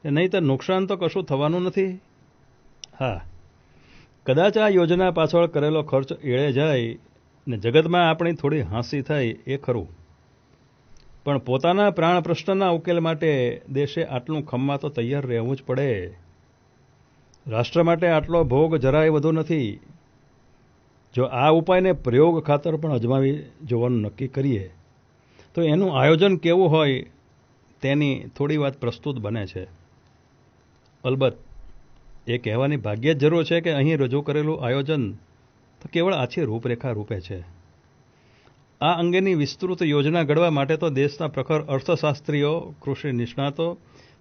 S3: નહીં તો નુકસાન તો કશું થવાનું નથી. હા, કદાચ આ યોજના પાછળ કરેલો ખર્ચ એળે જાય ને જગતમાં આપણી થોડી હાંસી થાય એ ખરું. પણ પોતાના પ્રાણ પ્રશ્નના ઉકેલ માટે દેશે આટલું ખમવા તો તૈયાર રહેવું જ પડે. રાષ્ટ્ર માટે આટલો ભોગ જરાય વધુ નથી. જો આ ઉપાયને પ્રયોગ ખાતર પણ અજમાવી જોવાનું નક્કી કરીએ તો એનું આયોજન કેવું હોય તેની થોડી વાત પ્રસ્તુત બને છે. અલબત્ત એ કહેવાની ભાગ્યે જ જરૂર છે કે અહીં રજૂ કરેલું આયોજન તો કેવળ આછી રૂપરેખા રૂપે છે. આ અંગેની વિસ્તૃત યોજના ઘડવા માટે તો દેશના પ્રખર અર્થશાસ્ત્રીઓ, કૃષિ નિષ્ણાતો,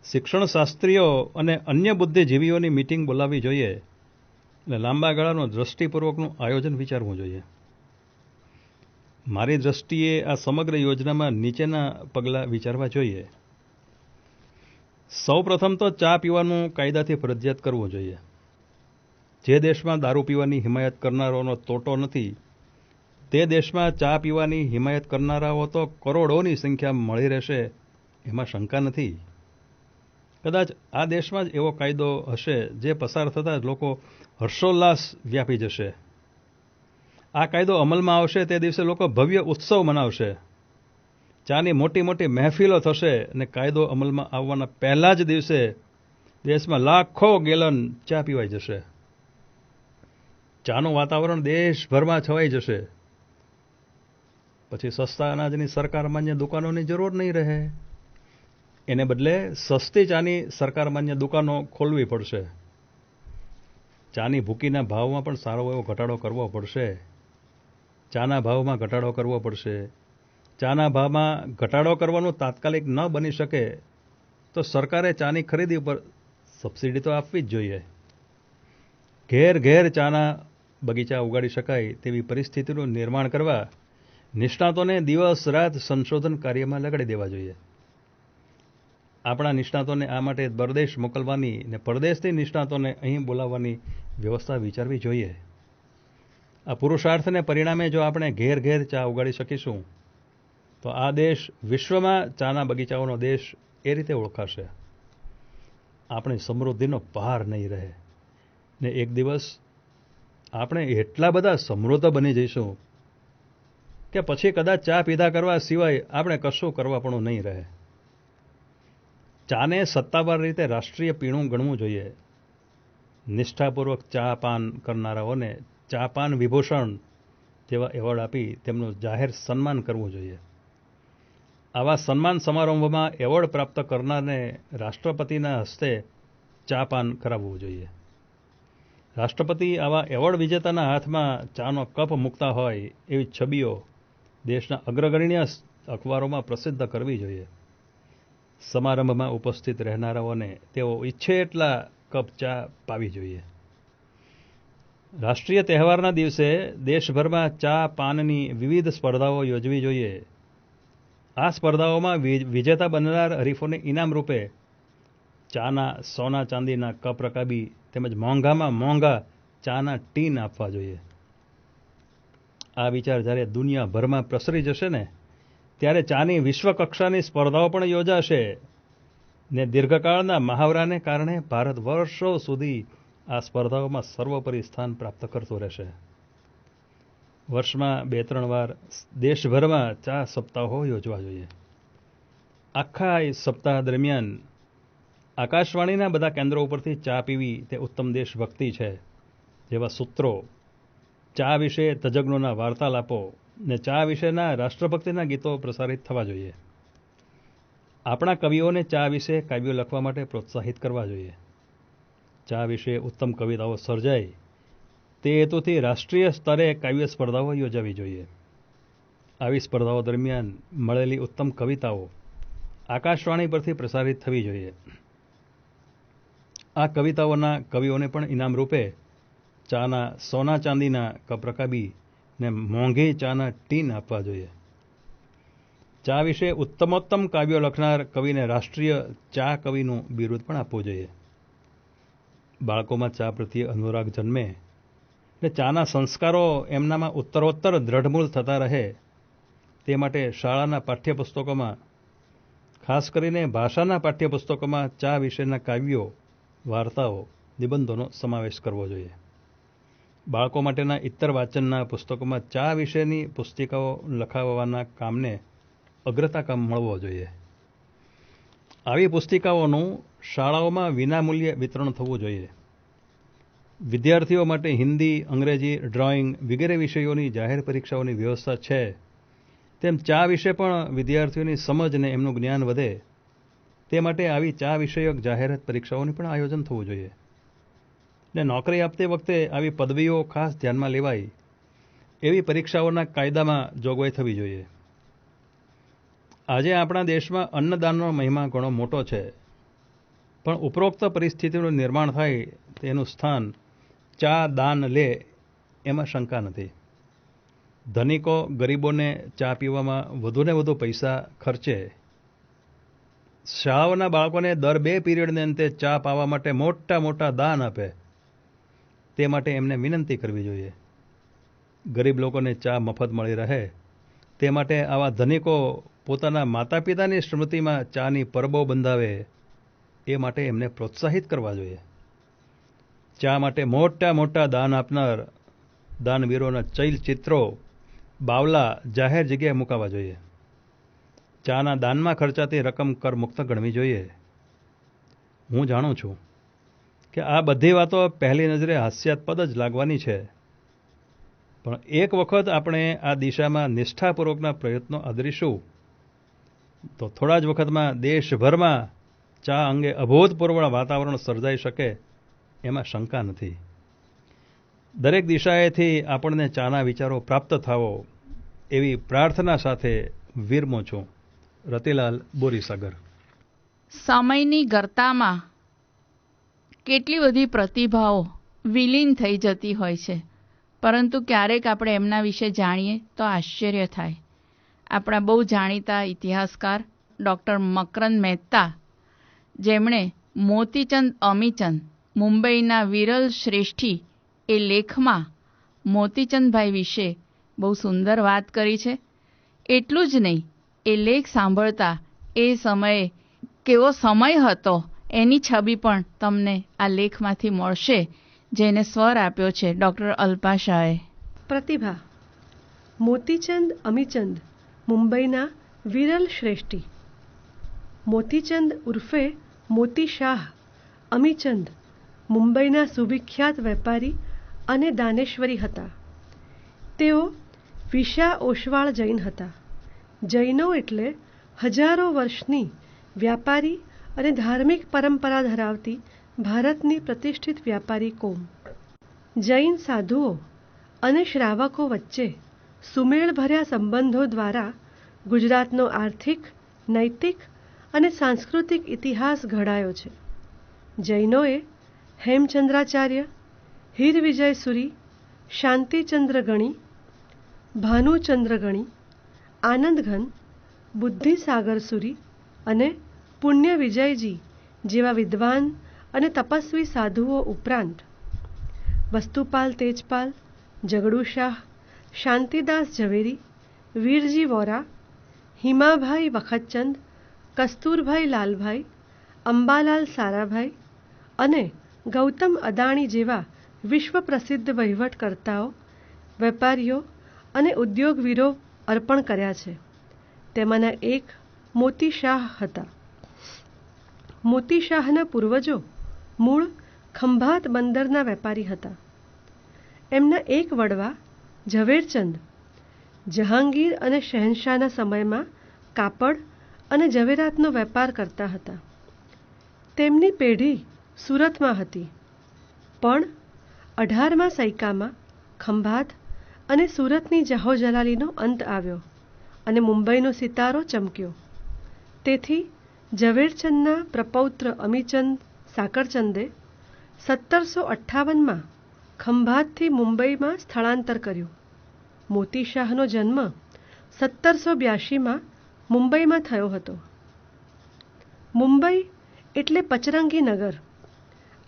S3: શિક્ષણશાસ્ત્રીઓ અને અન્ય બુદ્ધિજીવીઓની મીટિંગ બોલાવવી જોઈએ અને લાંબા ગાળાનું દ્રષ્ટિપૂર્વકનું આયોજન વિચારવું જોઈએ. મારી દ્રષ્ટિએ આ સમગ્ર યોજનામાં નીચેના પગલાં વિચારવા જોઈએ. સૌ પ્રથમ તો ચા પીવાનું કાયદાથી ફરજિયાત કરવું જોઈએ. જે દેશમાં દારૂ પીવાની હિમાયત કરનારાઓનો તોટો નથી તે દેશમાં ચા પીવાની હિમાયત કરનારાઓ તો કરોડોની સંખ્યામાં મળી રહેશે એમાં શંકા નથી. કદાચ આ દેશમાં જ એવો કાયદો હશે જે પસાર થતાં જ લોકો હર્ષોલ્લાસ વ્યાપી જશે. આ કાયદો અમલમાં આવશે તે દિવસે લોકો ભવ્ય ઉત્સવ મનાવશે. ચાની મોટી મોટી મહેફિલો થશે અને કાયદો અમલમાં આવવાના પહેલા જ દિવસે દેશમાં લાખો ગેલન ચા પીવાઈ જશે. ચાનું વાતાવરણ દેશભરમાં છવાઈ જશે. પછી સસ્તા અનાજની સરકાર માન્ય દુકાનોની જરૂર નહીં રહે. એને બદલે સસ્તી ચાની સરકાર માન્ય દુકાનો ખોલવી પડશે. ચાની ભૂકીના ભાવમાં પણ સારો એવો ઘટાડો કરવો પડશે. ચાના ભાવમાં ઘટાડો કરવો પડશે. ચાના ભાવમાં ઘટાડો કરવાનું તાત્કાલિક ન બની શકે તો સરકારે ચાની ખરીદી ઉપર સબસિડી તો આપવી જ જોઈએ. ઘેર ઘેર ચાના બગીચા ઉગાડી શકાય તેવી પરિસ્થિતિનું નિર્માણ કરવા નિષ્ણાતોને દિવસ રાત સંશોધન કાર્યમાં લગાડી દેવા જોઈએ. આપણા નિષ્ણાતોને આ માટે પરદેશ મોકલવાની ને પરદેશથી નિષ્ણાતોને અહીં બોલાવવાની વ્યવસ્થા વિચારવી જોઈએ. આ પુરુષાર્થને પરિણામે જો આપણે ઘેર ઘેર ચા ઉગાડી શકીશું તો આ દેશ વિશ્વમાં ચાના બગીચાઓનો દેશ એ રીતે ઓળખાશે. આપણી સમૃદ્ધિનો પાર નહીં રહે ને એક દિવસ આપણે એટલા બધા સમૃદ્ધ બની જઈશું કે પછી કદાચ ચા પીધા કરવા સિવાય આપણે કશું કરવા પણ નહીં રહે. ચાને સત્તાવાર રીતે રાષ્ટ્રીય પીણું ગણવું જોઈએ. નિષ્ઠાપૂર્વક ચા પાન કરનારાઓને ચા પાન વિભૂષણ જેવા એવોર્ડ આપી તેમનું જાહેર સન્માન કરવું જોઈએ. આવા સન્માન સમારંભમાં એવોર્ડ પ્રાપ્ત કરનારને રાષ્ટ્રપતિના હસ્તે ચા પાન કરાવવું જોઈએ. રાષ્ટ્રપતિ આવા એવોર્ડ વિજેતાના હાથમાં ચાનો કપ મૂકતા હોય એવી છબીઓ દેશના અગ્રગણ્ય અખબારોમાં પ્રસિદ્ધ કરવી જોઈએ. સમારંભમાં ઉપસ્થિત રહેનારાઓને તેઓ ઈચ્છે એટલા કપ ચા પાવી જોઈએ. રાષ્ટ્રીય તહેવારના દિવસે દેશભરમાં ચા પાનની વિવિધ સ્પર્ધાઓ યોજવી જોઈએ. આ સ્પર્ધાઓમાં વિજેતા બનનાર હરીફોને ઇનામ રૂપે ચાના સોના ચાંદીના કપ રકાબી તેમજ મોંઘામાં મોંઘા ચાના ટીન આપવા જોઈએ. આ વિચાર જ્યારે દુનિયાભરમાં પ્રસરી જશે ને ત્યારે ચાની વિશ્વકક્ષાની સ્પર્ધાઓ પણ યોજાશે ને દીર્ઘકાળના મહાવરાને કારણે ભારત વર્ષો સુધી આ સ્પર્ધાઓમાં સર્વોપરી સ્થાન પ્રાપ્ત કરતો રહેશે. વર્ષમાં 2-3 વાર દેશભરમાં ચા સપ્તાહો યોજવા જોઈએ. આખા સપ્તાહ દરમિયાન આકાશવાણીના બધા કેન્દ્રો ઉપરથી ચા પીવી તે ઉત્તમ દેશભક્તિ છે જેવા સૂત્રો, ચા વિશે તજજ્ઞોના વાર્તાલાપો ને ચા વિશેના રાષ્ટ્રભક્તિના ગીતો પ્રસારિત થવા જોઈએ. આપણા કવિઓને ચા વિશે કાવ્યો લખવા માટે પ્રોત્સાહિત કરવા જોઈએ. ચા વિશે ઉત્તમ કવિતાઓ સર્જાય તે હેતુથી રાષ્ટ્રીય સ્તરે કાવ્ય સ્પર્ધાઓ યોજાવી જોઈએ. આવી સ્પર્ધાઓ દરમિયાન મળેલી ઉત્તમ કવિતાઓ આકાશવાણી પરથી પ્રસારિત થવી જોઈએ. આ કવિતાઓના કવિઓને પણ ઇનામ રૂપે ચાના સોના ચાંદીના કપ રકાબી ને મોંઘી ચાના ટીન આપવા જોઈએ. ચા વિશે ઉત્તમોત્તમ કાવ્યો લખનાર કવિને રાષ્ટ્રીય ચા કવિનું બિરુદ પણ આપવું જોઈએ. બાળકોમાં ચા પ્રત્યે અનુરાગ જન્મે ને ચાના સંસ્કારો એમનામાં ઉત્તરોત્તર દ્રઢમૂળ થતા રહે તે માટે શાળાના પાઠ્યપુસ્તકોમાં, ખાસ કરીને ભાષાના પાઠ્યપુસ્તકોમાં ચા વિશેના કાવ્યો, વાર્તાઓ, નિબંધોનો સમાવેશ કરવો જોઈએ. બાળકો માટેના ઇત્તર વાંચનના પુસ્તકોમાં ચા વિશેની પુસ્તિકાઓ લખાવવાના કામને અગ્રતા મળવો જોઈએ. આવી પુસ્તિકાઓનું શાળાઓમાં વિનામૂલ્યે વિતરણ થવું જોઈએ. વિદ્યાર્થીઓ માટે હિન્દી, અંગ્રેજી, ડ્રોઈંગ વગેરે વિષયોની જાહેર પરીક્ષાઓની વ્યવસ્થા છે તેમ ચા વિશે પણ વિદ્યાર્થીઓની સમજ અને એમનું જ્ઞાન વધે તે માટે આવી ચા વિષયક જાહેરાત પરીક્ષાઓનું પણ આયોજન થવું જોઈએ. ને નોકરી આપતી વખતે આવી પદવીઓ ખાસ ધ્યાનમાં લેવાય એવી પરીક્ષાઓના કાયદામાં જોગવાઈ થવી જોઈએ. આજે આપણા દેશમાં અન્નદાનનો મહિમા ઘણો મોટો છે, પણ ઉપરોક્ત પરિસ્થિતિનું નિર્માણ થાય તેનું સ્થાન ચા દાન લે એમાં શંકા નથી. ધનિકો ગરીબોને ચા પીવામાં વધુને વધુ પૈસા ખર્ચે, શાળાઓના બાળકોને દર 2 પીરિયડને અંતે ચા પાવા માટે મોટા મોટા દાન આપે તે માટે એમને વિનંતી કરવી જોઈએ. ગરીબ લોકોને ચા મફત મળી રહે તે માટે આવા ધનિકો પોતાના માતા પિતાની સ્મૃતિમાં ચાની પરબો બંધાવે એ માટે એમને પ્રોત્સાહિત કરવા જોઈએ. ચા માટે મોટા મોટા દાન આપનાર દાનવીરોના ચિત્રો, બાવલા જાહેર જગ્યાએ મુકાવા જોઈએ. ચાના દાનમાં ખર્ચાતી રકમ કરમુક્ત ગણવી જોઈએ. હું જાણું છું કે આ બધી વાતો પહેલી નજરે હાસ્યાસ્પદ જ લાગવાની છે, પણ એક વખત આપણે આ દિશામાં નિષ્ઠાપૂર્વકના પ્રયત્નો આદરીશું તો થોડા જ વખતમાં દેશભરમાં ચા અંગે અભૂતપૂર્વ વાતાવરણ સર્જાઈ શકે એમાં શંકા નથી. દરેક દિશાએથી આપણને ચાના વિચારો પ્રાપ્ત થાવો એવી પ્રાર્થના સાથે વિરમું છું. રતિલાલ, બોરીસાગર.
S1: સમયની ગર્તામાં કેટલી બધી પ્રતિભાઓ વિલીન થઈ જતી હોય છે, પરંતુ ક્યારેક આપણે એમના વિશે જાણીએ તો આશ્ચર્ય થાય. આપણા બહુ જાણીતા ઇતિહાસકાર ડૉક્ટર મકરંદ મહેતા, જેમણે મોતીચંદ અમીચંદ મુંબઈના વિરલ શ્રેષ્ઠી એ લેખમાં મોતીચંદભાઈ વિશે બહુ સુંદર વાત કરી છે. એટલું જ નહીં, એ લેખ સાંભળતા એ સમયે કેવો સમય હતો એની છબી પણ તમને આ લેખમાંથી મળશે, જેને સ્વર આપ્યો છે ડૉક્ટર અલ્પા શાહે.
S4: પ્રતિભા. મોતીચંદ અમીચંદ મુંબઈના વિરલ શ્રેષ્ઠી. મોતીચંદ ઉર્ફે મોતી શાહ અમીચંદ મુંબઈના સુવિખ્યાત વેપારી અને દાનેશ્વરી હતા. તેઓ વિશા ઓશવાળ જૈન હતા. જૈનો એટલે હજારો વર્ષની વ્યાપારી અને ધાર્મિક પરંપરા ધરાવતી ભારતની પ્રતિષ્ઠિત વ્યાપારી કોમ. જૈન સાધુઓ અને શ્રાવકો વચ્ચે સુમેળભર્યા સંબંધો દ્વારા ગુજરાતનો આર્થિક, નૈતિક અને સાંસ્કૃતિક ઇતિહાસ ઘડાયો છે. જૈનોએ હેમચંદ્રાચાર્ય, હીર વિજય સુરી શાંતિચંદ્રગણી, ભાનુચંદ્રગણી, આનંદઘન, બુદ્ધિસાગરસુરી અને પુણ્ય વિજયજી જેવા વિદ્વાન અને તપસ્વી સાધુઓ ઉપરાંત વસ્તુપાલ તેજપાલ, જગડુ શાહ, શાંતિદાસ ઝવેરી, વીરજી વોરા, હિમાભાઈ વખતચંદ, કસ્તુરભાઈ લાલભાઈ, અંબાલાલ સારાભાઈ અને ગૌતમ અદાણી જેવા વિશ્વ પ્રસિદ્ધ વહીવટકર્તાઓ, વેપારીઓ અને ઉદ્યોગવીરો અર્પણ કર્યા છે. તેમાંના એક મોતી શાહ હતા. મોતી શાહના પૂર્વજો મૂળ ખંભાત બંદરના વેપારી હતા. એમના એક વડવા ઝવેરચંદ જહાંગીર અને શહેનશાહના સમયમાં કાપડ અને ઝવેરાતનો વેપાર કરતા હતા. તેમની પેઢી સુરતમાં હતી, પણ 18મા સૈકામાં ખંભાત અને સુરતની જાહોજલાલીનો અંત આવ્યો અને મુંબઈનો સિતારો ચમક્યો. તેથી ઝવેરચંદના પ્રપૌત્ર અમીચંદ સાકરચંદે 1758માં ખંભાતથી મુંબઈમાં સ્થળાંતર કર્યું. મોતી શાહનો જન્મ 1782માં મુંબઈમાં થયો હતો. મુંબઈ એટલે પચરંગી નગર,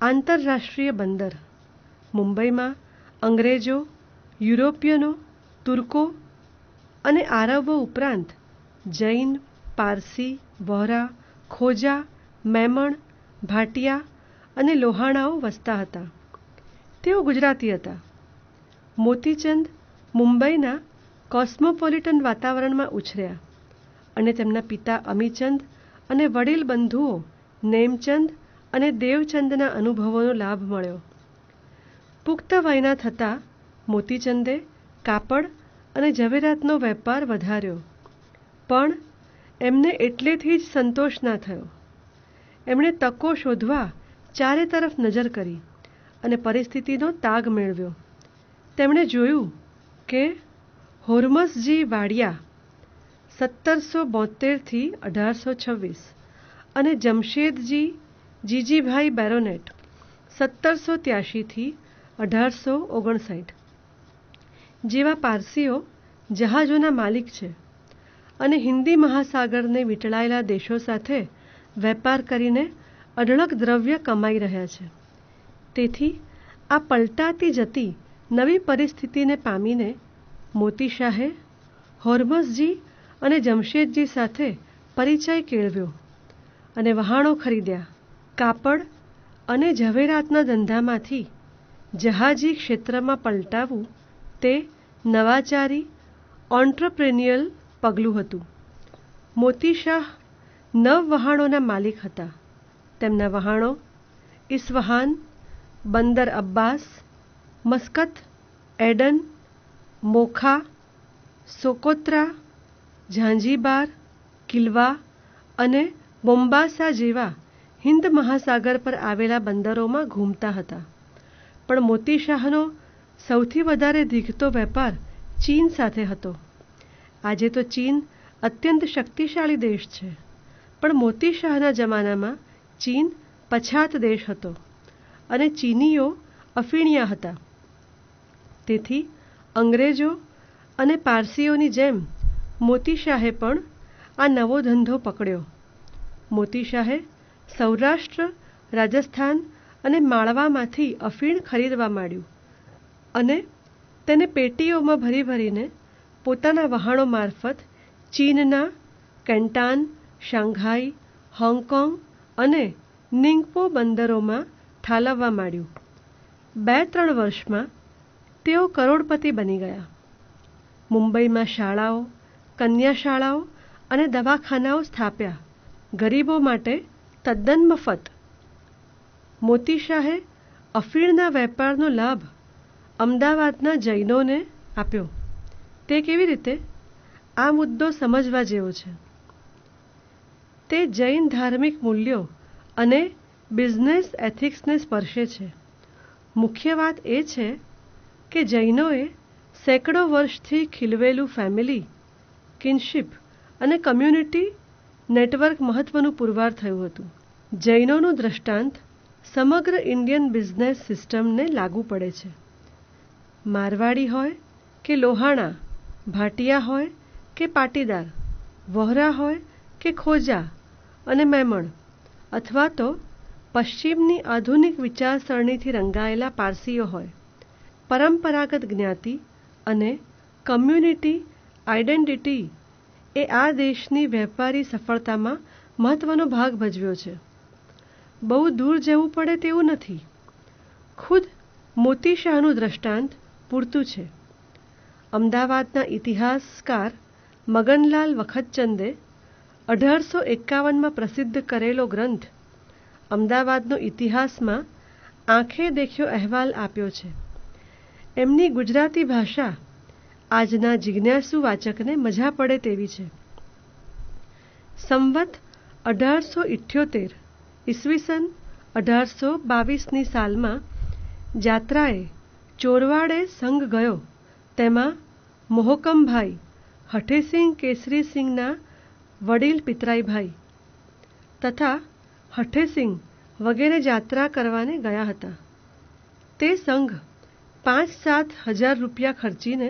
S4: આંતરરાષ્ટ્રીય બંદર. મુંબઈમાં અંગ્રેજો, યુરોપિયનો, તુર્કો અને આરબો ઉપરાંત જૈન, પારસી, વહોરા, ખોજા, મેમણ, ભાટિયા અને લોહાણાઓ વસતા હતા. તેઓ ગુજરાતી હતા. મોતીચંદ મુંબઈના કોસ્મોપોલિટન વાતાવરણમાં ઉછર્યા અને તેમના પિતા અમીચંદ અને વડીલ બંધુઓ નેમચંદ અને દેવચંદના અનુભવોનો લાભ મળ્યો. પુખ્ત વયના થતાં મોતીચંદે કાપડ અને ઝવેરાતનો વેપાર વધાર્યો, પણ એમને એટલેથી જ સંતોષ ના થયો. એમણે તકો શોધવા ચારે તરફ નજર કરી અને પરિસ્થિતિનો તાગ મેળવ્યો. તેમણે જોયું કે હોર્મસજી વાડિયા 1772થી 1826 અને જમશેદજી જીજીભાઈ બેરોનેટ 1783થી 1859 જેવા પારસીઓ જહાજોના માલિક છે અને હિન્દી મહાસાગરને વીંટળાયેલા દેશો સાથે વેપાર કરીને અઢળક દ્રવ્ય કમાઈ રહ્યા છે. તેથી આ પલટાતી જતી નવી પરિસ્થિતિને પામીને મોતી શાહે હોર્મસજી અને જમશેદજી સાથે પરિચય કેળવ્યો અને વહાણો ખરીદ્યા. કાપડ અને ઝવેરાતના ધંધામાંથી જહાજી ક્ષેત્રમાં પલટાવવું તે નવાચારી ઓન્ટ્રપ્રેન્યુઅલ પગલું હતું. મોતી શાહ 9 વહાણોના માલિક હતા. તેમના વહાણો ઇસ્ફહાન, બંદર Abbas, Muscat, Eden, Mokha, Socotra, Zanzibar, કિલ્વા અને બોમ્બાસા જેવા હિન્દ મહાસાગર પર આવેલા બંદરોમાં ઘૂમતા હતા. પણ મોતી શાહનો સૌથી વધારે દીખતો વેપાર ચીન સાથે હતો. આજે તો ચીન અત્યંત શક્તિશાળી દેશ છે, પણ મોતી શાહના જમાનામાં ચીન પછાત દેશ હતો અને ચીનીઓ અફીણિયા હતા. તેથી અંગ્રેજો અને પારસીઓની જેમ મોતી શાહે પણ આ નવો ધંધો પકડ્યો. મોતી શાહે સૌરાષ્ટ્ર, રાજસ્થાન અને માળવામાંથી અફીણ ખરીદવા માંડ્યું અને તેને પેટીઓમાં ભરી ભરીને પોતાના વહાણો મારફત ચીનના કેન્ટાન, શાંઘાઈ, હોંગકોંગ અને નિંગપો બંદરોમાં ઠાલવવા માંડ્યું. 2-3 વર્ષમાં તેઓ કરોડપતિ બની ગયા. મુંબઈમાં શાળાઓ, કન્યાશાળાઓ અને દવાખાનાઓ સ્થાપ્યા, ગરીબો માટે તદ્દન મફત. મોતી શાહે અફીણના વેપારનો લાભ અમદાવાદના જૈનોને આપ્યો. તે કેવી રીતે? આ મુદ્દો સમજવા જેવો છે. તે જૈન ધાર્મિક મૂલ્યો અને બિઝનેસ એથિક્સને સ્પર્શે છે. મુખ્ય વાત એ છે કે જૈનોએ સેંકડો વર્ષથી ખીલવેલું ફેમિલી, કિનશિપ અને કમ્યુનિટી નેટવર્ક મહત્વનું પુરવાર થયું હતું. જૈનોનું દ્રષ્ટાંત સમગ્ર ઇન્ડિયન બિઝનેસ સિસ્ટમને લાગુ પડે છે. મારવાડી હોય કે લોહાણા, ભાટિયા હોય કે પાટીદાર, વહોરા હોય કે ખોજા અને મેમણ, અથવા તો પશ્ચિમની આધુનિક વિચારસરણીથી રંગાયેલા પારસીઓ હોય, પરંપરાગત જ્ઞાતિ અને કમ્યુનિટી આઇડેન્ટિટી એ આ દેશની વેપારી સફળતામાં મહત્ત્વનો ભાગ ભજવ્યો છે. બહુ દૂર જવું પડે તેવું નથી. ખુદ મોતી શાહનું દ્રષ્ટાંત પૂરતું છે. અમદાવાદના ઇતિહાસકાર મગનલાલ વખતચંદે 1851માં પ્રસિદ્ધ કરેલો ગ્રંથ અમદાવાદનો ઇતિહાસમાં આંખે દેખ્યો અહેવાલ આપ્યો છે. એમની ગુજરાતી ભાષા આજના જિજ્ઞાસુ વાચકને મજા પડે તેવી છે. સંવત 1878 ઈસવીસન 1822ની સાલમાં જાત્રાએ ચોરવાડે સંઘ ગયો. તેમાં મોહકમભાઈ હઠેસિંહ કેસરીસિંહના વડીલ પિતરાઈભાઈ તથા હઠેસિંહ વગેરે જાત્રા કરવાને ગયા હતા. તે સંઘ 5-7 હજાર રૂપિયા ખર્ચીને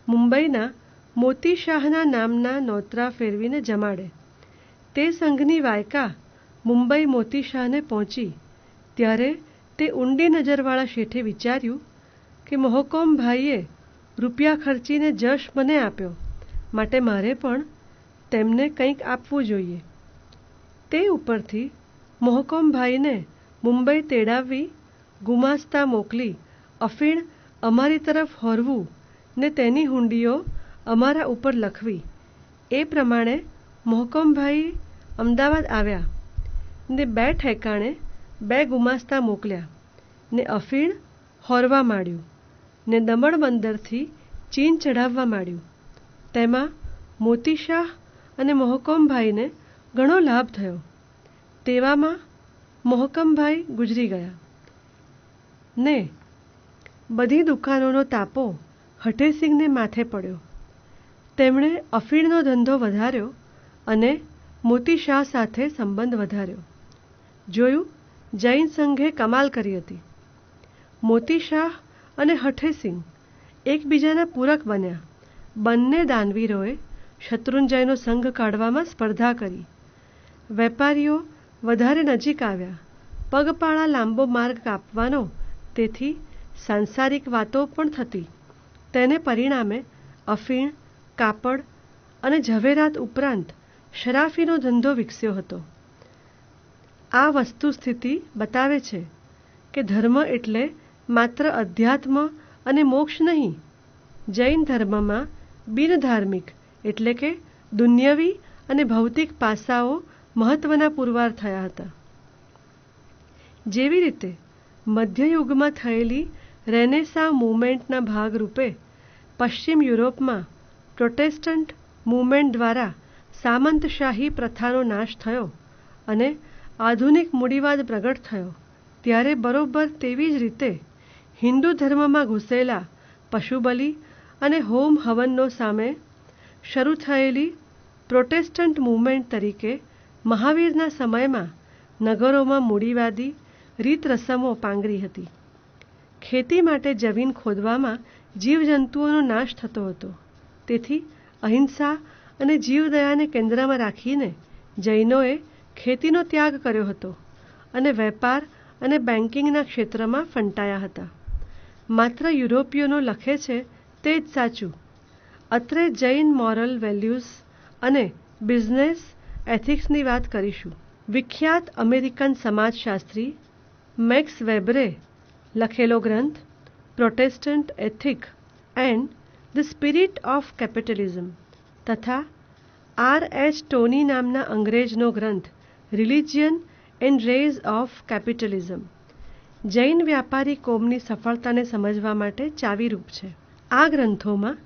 S4: મુંબઈના મોતી શાહના નામના નોતરા ફેરવીને જમાડે. તે સંઘની વાયકા મુંબઈ મોતી શાહને પહોંચી ત્યારે તે ઊંડી નજરવાળા શેઠે વિચાર્યું કે મોહકોમભાઈએ રૂપિયા ખર્ચીને જશ મને આપ્યો, માટે મારે પણ તેમને કંઈક આપવું જોઈએ. તે ઉપરથી મોહકોમભાઈને મુંબઈ તેડાવી ગુમાસ્તા મોકલી અફીણ અમારી તરફ હોરવું ને તેની હુંડીઓ અમારા ઉપર લખવી. એ પ્રમાણે મોહકમભાઈ અમદાવાદ આવ્યા ને 2 ઠેકાણે 2 ગુમાસ્તા મોકલ્યા ને અફીણ હોરવા માંડ્યું ને દમણ બંદરથી ચીન ચઢાવવા માંડ્યું. તેમાં મોતી શાહ અને મોહકમભાઈને ઘણો લાભ થયો. તેવામાં મોહકમભાઈ ગુજરી ગયા ને બધી દુકાનોનો તાપો હઠેસિંહને માથે પડ્યો. તેમણે અફીણનો ધંધો વધાર્યો અને મોતી શાહ સાથે સંબંધ વધાર્યો. જોયું, જૈન સંઘે કમાલ કરી હતી. મોતી શાહ અને હઠેસિંહ એકબીજાના પૂરક બન્યા. બંને દાનવીરોએ શત્રુંજયનો સંઘ કાઢવામાં સ્પર્ધા કરી. વેપારીઓ વધારે નજીક આવ્યા. પગપાળા લાંબો માર્ગ કાપવાનો, તેથી સાંસારિક વાતો પણ થતી. તેને પરિણામે અફીણ, કાપડ અને ઝવેરાત ઉપરાંત શરાફીનો ધંધો વિકસ્યો હતો. આ વસ્તુસ્થિતિ બતાવે છે કે ધર્મ એટલે માત્ર અધ્યાત્મ અને મોક્ષ નહીં. જૈન ધર્મમાં બિનધાર્મિક એટલે કે દુન્યવી અને ભૌતિક પાસાઓ મહત્ત્વના પુરવાર થયા હતા. જેવી રીતે મધ્યયુગમાં થયેલી રેનેસાં મૂવમેન્ટના ભાગરૂપે પશ્ચિમ યુરોપમાં પ્રોટેસ્ટન્ટ મૂવમેન્ટ દ્વારા સામંતશાહી પ્રથાનો નાશ થયો અને આધુનિક મૂડીવાદ પ્રગટ થયો, ત્યારે બરોબર તેવી જ રીતે હિન્દુ ધર્મમાં ઘૂસેલા પશુબલિ અને હોમ હવનનો સામે શરૂ થયેલી પ્રોટેસ્ટન્ટ મૂવમેન્ટ તરીકે મહાવીરના સમયમાં નગરોમાં મૂડીવાદી રીત રસમો પાંગરી હતી. ખેતી માટે જમીન ખોદવામાં જીવજંતુઓનો નાશ થતો હતો. તેથી અહિંસા અને જીવદયાને કેન્દ્રમાં રાખીને જૈનોએ ખેતીનો ત્યાગ કર્યો હતો અને વેપાર અને બેન્કિંગના ક્ષેત્રમાં ફંટાયા હતા. માત્ર યુરોપીયનો લખે છે તે જ સાચું. અત્રે જૈન મોરલ વેલ્યુઝ અને બિઝનેસ એથિક્સની વાત કરીશું. વિખ્યાત અમેરિકન સમાજશાસ્ત્રી મેક્સ વેબરે લખેલો ગ્રંથ Protestant ethic and the spirit of capitalism તથા R.H. ટોની નામના અંગ્રેજનો ગ્રંથ religion and rise of capitalism Jain વ્યાપારી કોમની સફળતાને સમજવા માટે ચાવીરૂપ છે. આ ગ્રંથોમાં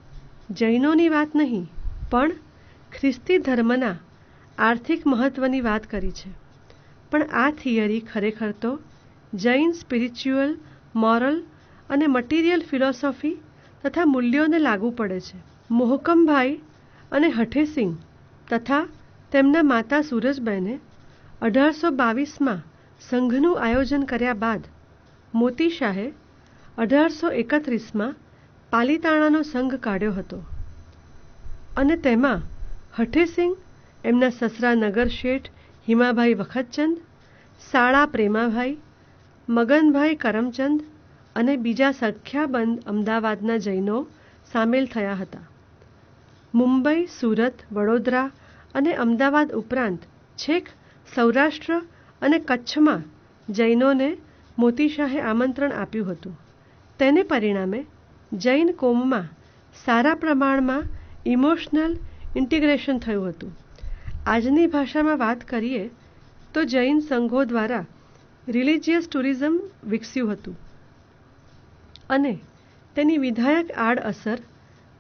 S4: જૈનોની વાત નહીં પણ ખ્રિસ્તી ધર્મના આર્થિક મહત્ત્વની વાત કરી છે. પણ આ થિયરી ખરેખર તો જૈન સ્પિરિચ્યુઅલ, મોરલ અને મટીરિયલ ફિલોસોફી તથા મૂલ્યોને લાગુ પડે છે. મોહકમભાઈ અને હઠેસિંહ તથા તેમના માતા સૂરજબહેને 1822માં સંઘનું આયોજન કર્યા બાદ મોતી શાહે 1831માં પાલીતાણાનો સંઘ કાઢ્યો હતો અને તેમાં હઠીસિંહ, એમના સસરા નગર શેઠ હિમાભાઈ વખતચંદ, સાળા પ્રેમાભાઈ, મગનભાઈ કરમચંદ અને બીજા સંખ્યાબંધ અમદાવાદના જૈનો સામેલ થયા હતા. મુંબઈ, સુરત, વડોદરા અને અમદાવાદ ઉપરાંત છેક સૌરાષ્ટ્ર અને કચ્છમાં જૈનોને મોતી શાહે આમંત્રણ આપ્યું હતું. તેને પરિણામે જૈન કોમમાં સારા પ્રમાણમાં ઇમોશનલ ઇન્ટિગ્રેશન થયું હતું. આજની ભાષામાં વાત કરીએ તો જૈન સંઘો દ્વારા રિલિજિયસ ટુરિઝમ વિકસ્યું હતું અને તેની વિધાયક આડઅસર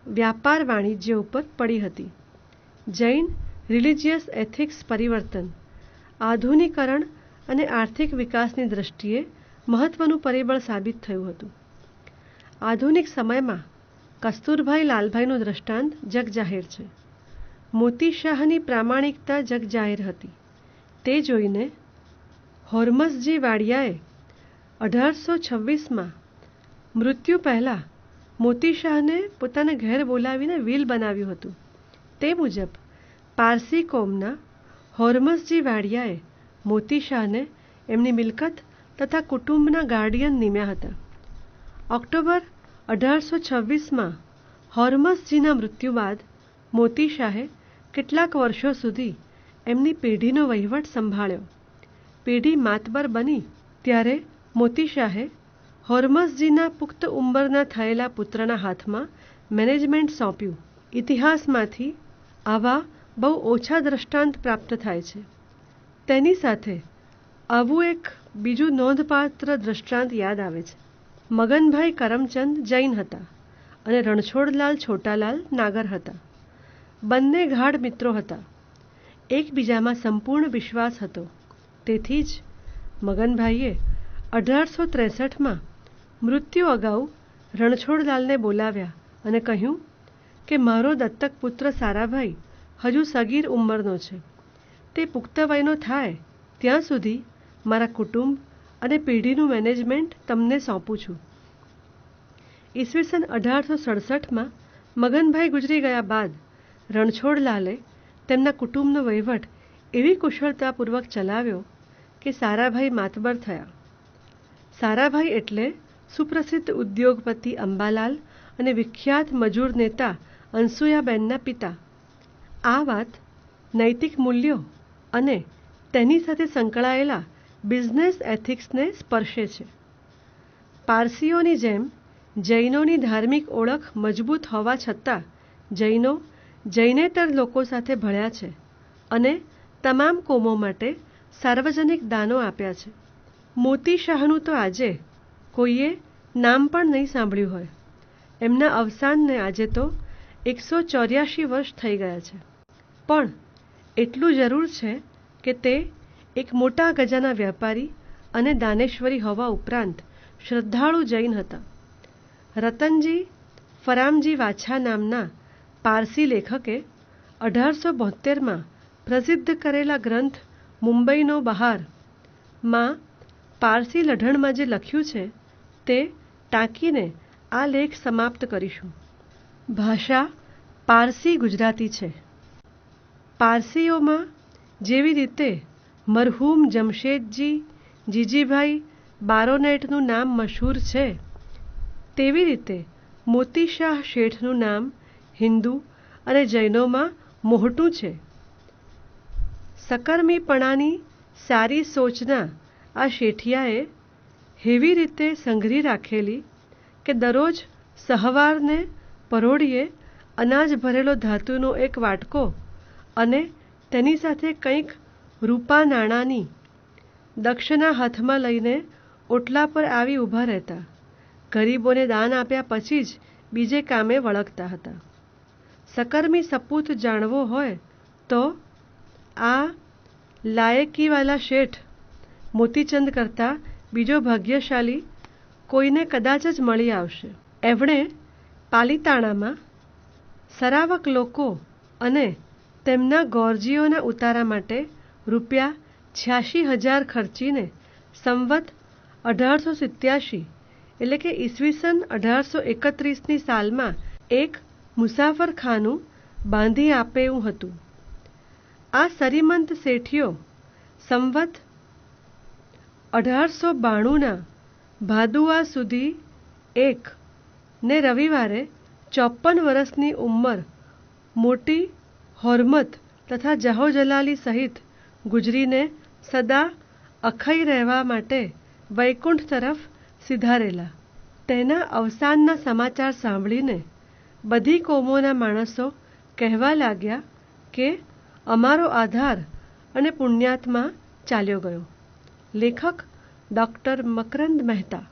S4: વ્યાપાર વાણિજ્ય ઉપર પડી હતી. જૈન રિલિજિયસ એથિક્સ પરિવર્તન આધુનિકરણ અને આર્થિક વિકાસની દૃષ્ટિએ મહત્વનું પરિબળ સાબિત થયું હતું. આધુનિક સમયમાં કસ્તુરભાઈ લાલભાઈનું દ્રષ્ટાંત જગજાહેર છે. મોતી શાહની પ્રામાણિકતા જગજાહેર હતી. તે જોઈને હોર્મસજી વાડિયાએ 1826માં મૃત્યુ પહેલાં મોતી શાહને પોતાને ઘેર બોલાવીને વિલ બનાવ્યું હતું. તે મુજબ પારસી કોમના હોર્મસજી વાડિયાએ મોતી શાહને એમની મિલકત તથા કુટુંબના ગાર્ડિયન નિમ્યા હતા. ઓક્ટોબર 1826માં હોર્મસજીના મૃત્યુ બાદ મોતી શાહે કેટલાક વર્ષો સુધી એમની પેઢીનો વહીવટ સંભાળ્યો. પેઢી માતબર બની ત્યારે મોતી શાહે હોર્મસજીના પુખ્ત ઉંમરના થયેલા પુત્રના હાથમાં મેનેજમેન્ટ સોંપ્યું. ઇતિહાસમાંથી આવા બહુ ઓછા દ્રષ્ટાંત પ્રાપ્ત થાય છે. તેની સાથે આવું એક બીજું નોંધપાત્ર દ્રષ્ટાંત યાદ આવે છે. મગનભાઈ કરમચંદ જૈન હતા અને રણછોડલાલ છોટાલાલ નાગર હતા. બંને ગાઢ મિત્રો હતા. એકબીજામાં સંપૂર્ણ વિશ્વાસ હતો. તેથી જ મગનભાઈએ 1863માં મૃત્યુ અગાઉ રણછોડલાલને બોલાવ્યા અને કહ્યું કે મારો દત્તક પુત્ર સારાભાઈ હજુ સગીર ઉંમરનો છે. તે પુખ્ત વયનો થાય ત્યાં સુધી મારા કુટુંબ અને પેઢીનું મેનેજમેન્ટ તમને સોંપું છું. ઈસવીસન 1867માં મગનભાઈ ગુજરી ગયા બાદ રણછોડલાલે તેમના કુટુંબનો વહીવટ એવી કુશળતાપૂર્વક ચલાવ્યો કે સારાભાઈ માતબર થયા. સારાભાઈ એટલે સુપ્રસિદ્ધ ઉદ્યોગપતિ અંબાલાલ અને વિખ્યાત મજૂર નેતા અનસુયાબેનના પિતા. આ વાત નૈતિક મૂલ્યો અને તેની સાથે સંકળાયેલા બિઝનેસ એથિક્સને સ્પર્શે છે. પારસીઓની જેમ જૈનોની ધાર્મિક ઓળખ મજબૂત હોવા છતાં જૈનો જૈનેતર લોકો સાથે ભળ્યા છે અને તમામ કોમો માટે સાર્વજનિક દાનો આપ્યા છે. મોતી શાહનું તો આજે કોઈએ નામ પણ નહીં સાંભળ્યું હોય. એમના અવસાનને આજે તો 184 વર્ષ થઈ ગયા છે. પણ એટલું જરૂર છે કે તે એક મોટા ગજાના વ્યાપારી અને દાનેશ્વરી હોવા ઉપરાંત શ્રદ્ધાળુ જૈન હતા. રતનજી ફરામજી વાછા નામના પારસી લેખકે 1872માં પ્રસિદ્ધ કરેલા ગ્રંથ મુંબઈનો બહાર માં પારસી લઢણમાં જે લખ્યું છે તે ટાંકીને આ લેખ સમાપ્ત કરીશું. ભાષા પારસી ગુજરાતી છે. પારસીઓમાં જેવી રીતે મરહૂમ જમશેદજી જીજીભાઈ બારોનેટનું નામ મશહૂર છે તેવી રીતે મોતી શાહ શેઠનું નામ હિન્દુ અને જૈનોમાં મોહટું છે. સકર્મીપણાની સારી સોચના આ શેઠિયાએ એવી રીતે સંઘરી રાખેલી કે દરરોજ સહવારને પરોઢિયે અનાજ ભરેલો ધાતુનો એક વાટકો અને તેની સાથે કંઈક રૂપા નાણાંની દક્ષિણા હાથમાં લઈને ઓટલા પર આવી ઊભા રહેતા. ગરીબોને દાન આપ્યા પછી જ બીજે કામે વળગતા હતા. સકર્મી સપૂત જાણવો હોય તો આ લાયકીવાલા શેઠ મોતીચંદ કરતાં બીજો ભાગ્યશાળી કોઈને કદાચ જ મળી આવશે. એમણે પાલીતાણામાં સરાવક લોકો અને તેમના ગોરજીઓના ઉતારા માટે રૂપિયા 86,000 ખર્ચીને સંવત 1887 એટલે કે ઈસવીસન 1831ની સાલમાં એક મુસાફરખાનું બાંધી આપે એવું હતું. આ સરીમંત શેઠિયો સંવત 1892ના ભાદુઆ સુધી એક ને રવિવારે 54 વર્ષની ઉંમર મોટી હોર્મત તથા જાહોજલાલી સહિત ગુજરીને સદા અખઈ રહેવા માટે વૈકુંઠ તરફ સિધારેલા. તેના અવસાનના સમાચાર સાંભળીને બધી કોમોના માણસો કહેવા લાગ્યા કે અમારો આધાર અને પુણ્યાત્મા ચાલ્યો ગયો. લેખક ડૉક્ટર મકરંદ મહેતા.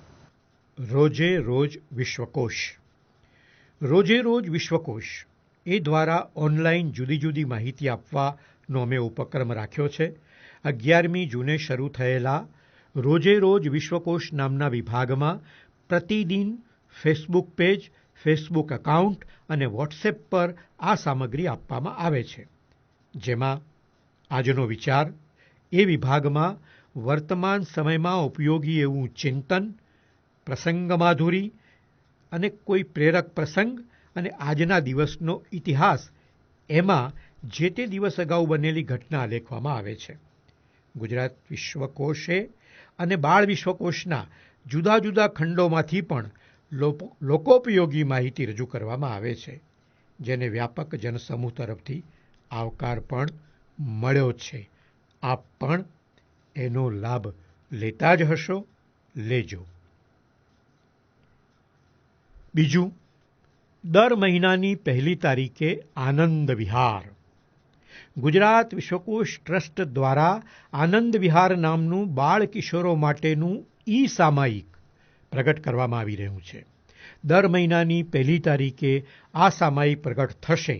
S2: રોજે રોજ વિશ્વકોશ. રોજે રોજ વિશ્વકોશ એ દ્વારા ઓનલાઈન જુદી જુદી માહિતી આપવાનો અમે ઉપક્રમ રાખ્યો છે. 11મી જૂને શરૂ થયેલા રોજે રોજ વિશ્વકોશ નામના વિભાગમાં પ્રતિદિન ફેસબુક પેજ, ફેસબુક એકાઉન્ટ અને વોટ્સએપ પર આ સામગ્રી આપવામાં આવે છે. જેમાં આજનો વિચાર એ વિભાગમાં વર્તમાન સમયમાં ઉપયોગી એવું ચિંતન, પ્રસંગમાધુરી અને કોઈ પ્રેરક પ્રસંગ અને આજના દિવસનો ઇતિહાસ, એમાં જે તે દિવસ અગાઉ બનેલી ઘટના લેખવામાં આવે છે. ગુજરાત વિશ્વકોશે અને બાળ વિશ્વકોશના જુદા જુદા ખંડોમાંથી પણ લોકોપયોગી માહિતી રજૂ કરવામાં આવે છે, જેને વ્યાપક જનસમૂહ તરફથી આવકાર પણ મળ્યો છે. આપ પણ એનો લાભ લેતા જ હશો, લેજો. બીજું, દર મહિનાની 1લી તારીખે આનંદ વિહાર. ગુજરાત વિશ્વકોશ ટ્રસ્ટ દ્વારા આનંદ વિહાર નામનું બાળ કિશોરો માટેનું ઈ સામાયિક પ્રગટ કરવામાં આવી રહ્યું છે. દર મહિનાની 1લી તારીખે આ સામાયિક પ્રગટ થશે.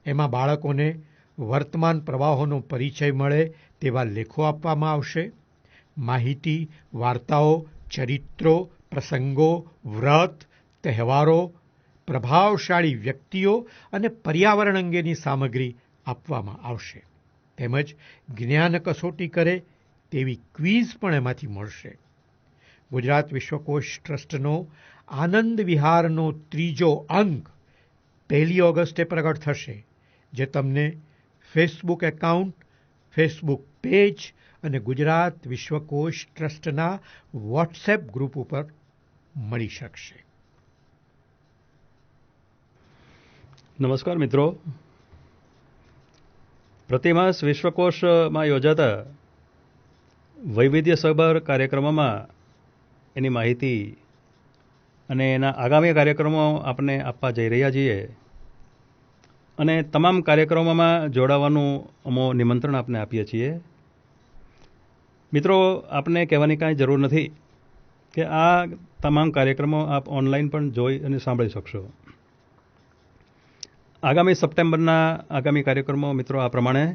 S2: એમાં બાળકોને વર્તમાન પ્રવાહોનો પરિચય મળે તેવા લેખો આપવામાં આવશે. માહિતી, વાર્તાઓ, ચરિત્રો, પ્રસંગો, વ્રત, તહેવારો, પ્રભાવશાળી વ્યક્તિઓ અને પર્યાવરણ અંગેની સામગ્રી આપવામાં આવશે. તેમજ જ્ઞાન કસોટી કરે તેવી ક્વિઝ પણ એમાંથી મળશે. ગુજરાત વિશ્વકોશ ટ્રસ્ટનો આનંદ વિહારનો 3જો અંક 1 ઓગસ્ટે પ્રગટ થશે, જે તમને ફેસબુક એકાઉન્ટ, ફેસબુક પેજ અને ગુજરાત વિશ્વકોશ ટ્રસ્ટના વોટ્સએપ ગ્રુપ ઉપર મળી શકશે.
S3: નમસ્કાર મિત્રો. પ્રતિમાસ વિશ્વકોશમાં યોજાતા વૈવિધ્યસભર કાર્યક્રમોમાં એની માહિતી અને એના આગામી કાર્યક્રમો આપને આપવા જઈ રહ્યા છીએ અને તમામ કાર્યક્રમોમાં જોડાવાનું અમો નિમંત્રણ આપને આપીએ છીએ. મિત્રો, આપને કહેવાની કાંઈ જરૂર નથી કે આ તમામ કાર્યક્રમો આપ ઓનલાઈન પણ જોઈ અને સાંભળી શકશો. આગામી સપ્ટેમ્બરના આગામી કાર્યક્રમો મિત્રો આ પ્રમાણે: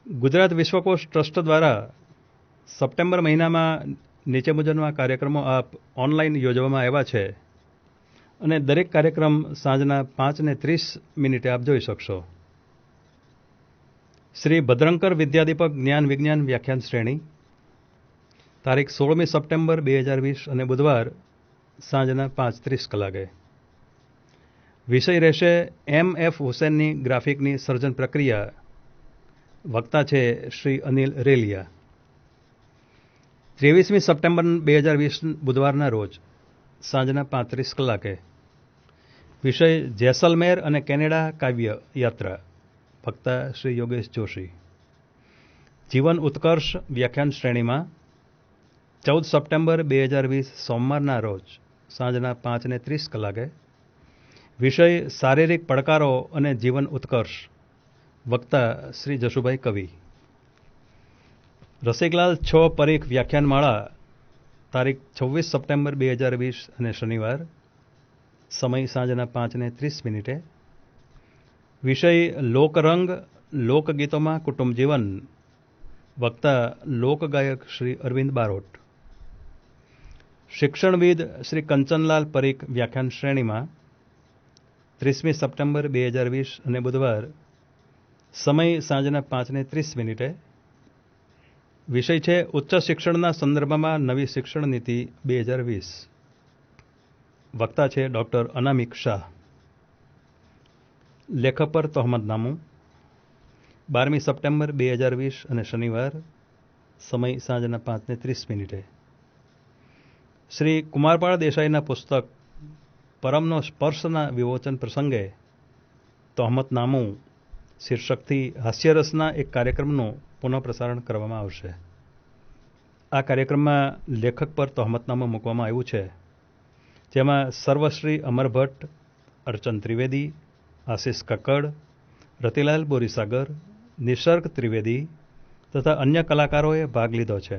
S3: ગુજરાત વિશ્વકોશ ટ્રસ્ટ દ્વારા સપ્ટેમ્બર મહિનામાં નીચે મુજબના કાર્યક્રમો આપ ઓનલાઈન યોજવામાં આવ્યા છે અને દરેક કાર્યક્રમ સાંજના 5:30 આપ જોઈ શકશો. શ્રી ભદ્રંકર વિદ્યાદીપક જ્ઞાન વિજ્ઞાન વ્યાખ્યાન શ્રેણી, તારીખ 16મી સપ્ટેમ્બર 2020 અને બુધવાર સાંજના 5:30 કલાકે. વિષય રહેશે M.F. હુસેનની ગ્રાફિકની સર્જન પ્રક્રિયા. વક્તા છે શ્રી અનિલ રેલિયા. 23મી સપ્ટેમ્બર 2020 બુધવારના રોજ સાંજના 5:30 કલાકે. વિષય જેસલમેર અને કેનેડા કાવ્ય યાત્રા. વક્તા શ્રી યોગેશ જોશી. જીવન ઉત્કર્ષ વ્યાખ્યાન શ્રેણીમાં 14 સપ્ટેમ્બર 2020 સોમવારના રોજ સાંજના 5:30 કલાકે. વિષય શારીરિક પડકારો અને જીવન ઉત્કર્ષ. વક્તા શ્રી જશુભાઈ કવિ. રસિકલાલ છ પરીખ વ્યાખ્યાનમાળા, તારીખ 26 સપ્ટેમ્બર 2020 અને શનિવાર. સમય સાંજના 5:30. વિષય લોકરંગ, લોકગીતોમાં કુટુંબ જીવન. વક્તા લોકગાયક શ્રી અરવિંદ બારોટ. શિક્ષણવિદ શ્રી કંચનલાલ પરીખ વ્યાખ્યાન શ્રેણીમાં 30મી સપ્ટેમ્બર 2020 અને બુધવાર. સમય સાંજના 5:30. વિષય છે ઉચ્ચ શિક્ષણના સંદર્ભમાં નવી શિક્ષણ નીતિ 2020. વક્તા છે ડૉક્ટર અનામિક શાહ. લેખક પર તહોમતનામું 12મી સપ્ટેમ્બર 2020 અને શનિવાર, સમય સાંજના 5:30. શ્રી કુમારપાળ દેસાઈના પુસ્તક પરમનો સ્પર્શના વિમોચન પ્રસંગે તહોમતનામું શીર્ષકથી હાસ્યરસના એક કાર્યક્રમનું પુનઃપ્રસારણ કરવામાં આવશે. આ કાર્યક્રમમાં લેખક પર તહોમતનામું મૂકવામાં આવ્યું છે, જેમાં સર્વશ્રી અમર ભટ્ટ, અર્ચન ત્રિવેદી, આશિષ કક્કડ, રતિલાલ બોરીસાગર, નિસર્ગ ત્રિવેદી તથા અન્ય કલાકારોએ ભાગ લીધો છે.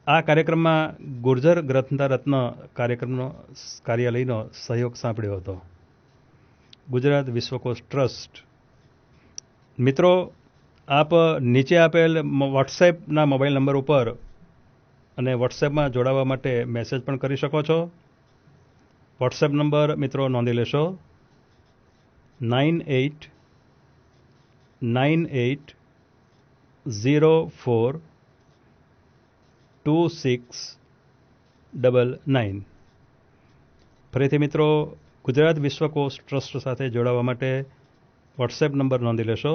S3: આ કાર્યક્રમમાં ગુર્જર ગ્રંથરત્ન કાર્યાલયનો સહયોગ સાંપડ્યો હતો. ગુજરાત વિશ્વકોશ ટ્રસ્ટ. મિત્રો, આપ નીચે આપેલ વોટ્સએપના મોબાઈલ નંબર ઉપર અને વોટ્સએપમાં જોડાવા માટે મેસેજ પણ કરી શકો છો. વોટ્સએપ નંબર મિત્રો નોંધી લેશો: 9898042699. ફરીથી મિત્રો, ગુજરાત વિશ્વકોશ ટ્રસ્ટ સાથે જોડાવા માટે વોટ્સએપ નંબર નોંધી લેશો: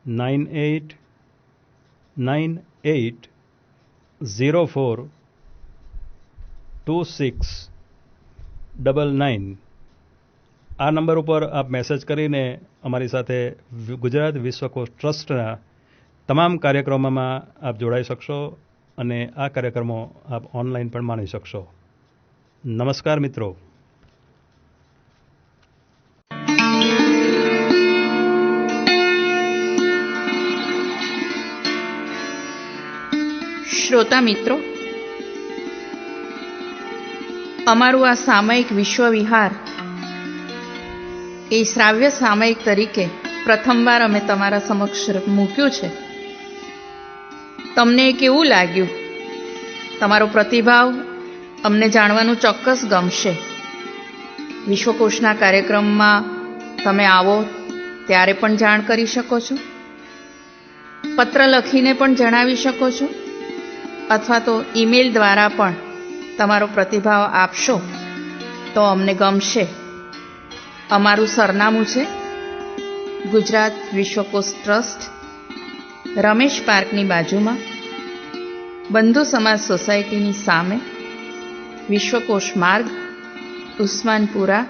S3: 9898042699. આ નંબર ઉપર આપ મેસેજ કરીને અમારી સાથે ગુજરાત વિશ્વકોશ ટ્રસ્ટના તમામ કાર્યક્રમોમાં આપ જોડાઈ શકશો અને આ કાર્યક્રમો આપ ઓનલાઈન પણ માણી શકશો. નમસ્કાર મિત્રો.
S1: શ્રોતા મિત્રો, અમારું આ સામયિક વિશ્વ વિહાર એ શ્રાવ્ય સામયિક તરીકે પ્રથમવાર અમે તમારા સમક્ષ મૂક્યું છે. તમને કેવું લાગ્યું? તમારો પ્રતિભાવ અમને જાણવાનું ચોક્કસ ગમશે. વિશ્વકોશના કાર્યક્રમમાં તમે આવો ત્યારે પણ જાણ કરી શકો છો, પત્ર લખીને પણ જણાવી શકો છો, અથવા તો ઈમેલ દ્વારા પણ તમારો પ્રતિભાવ આપશો તો અમને ગમશે. અમારું સરનામું છે ગુજરાત વિશ્વકોશ ટ્રસ્ટ, રમેશ પાર્કની બાજુમાં, બંધુ સમાજ સોસાયટીની સામે, વિશ્વકોશ માર્ગ, ઉસ્માનપુરા,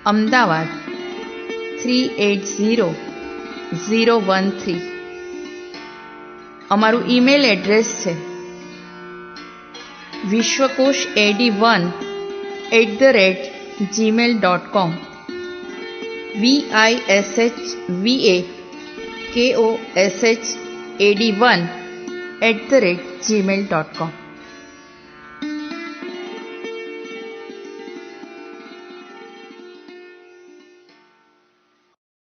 S1: અમદાવાદ 380013. અમારું ઈમેલ એડ્રેસ છે vishwakoshad1@gmail.com. vishvakoshad1@gmail.com.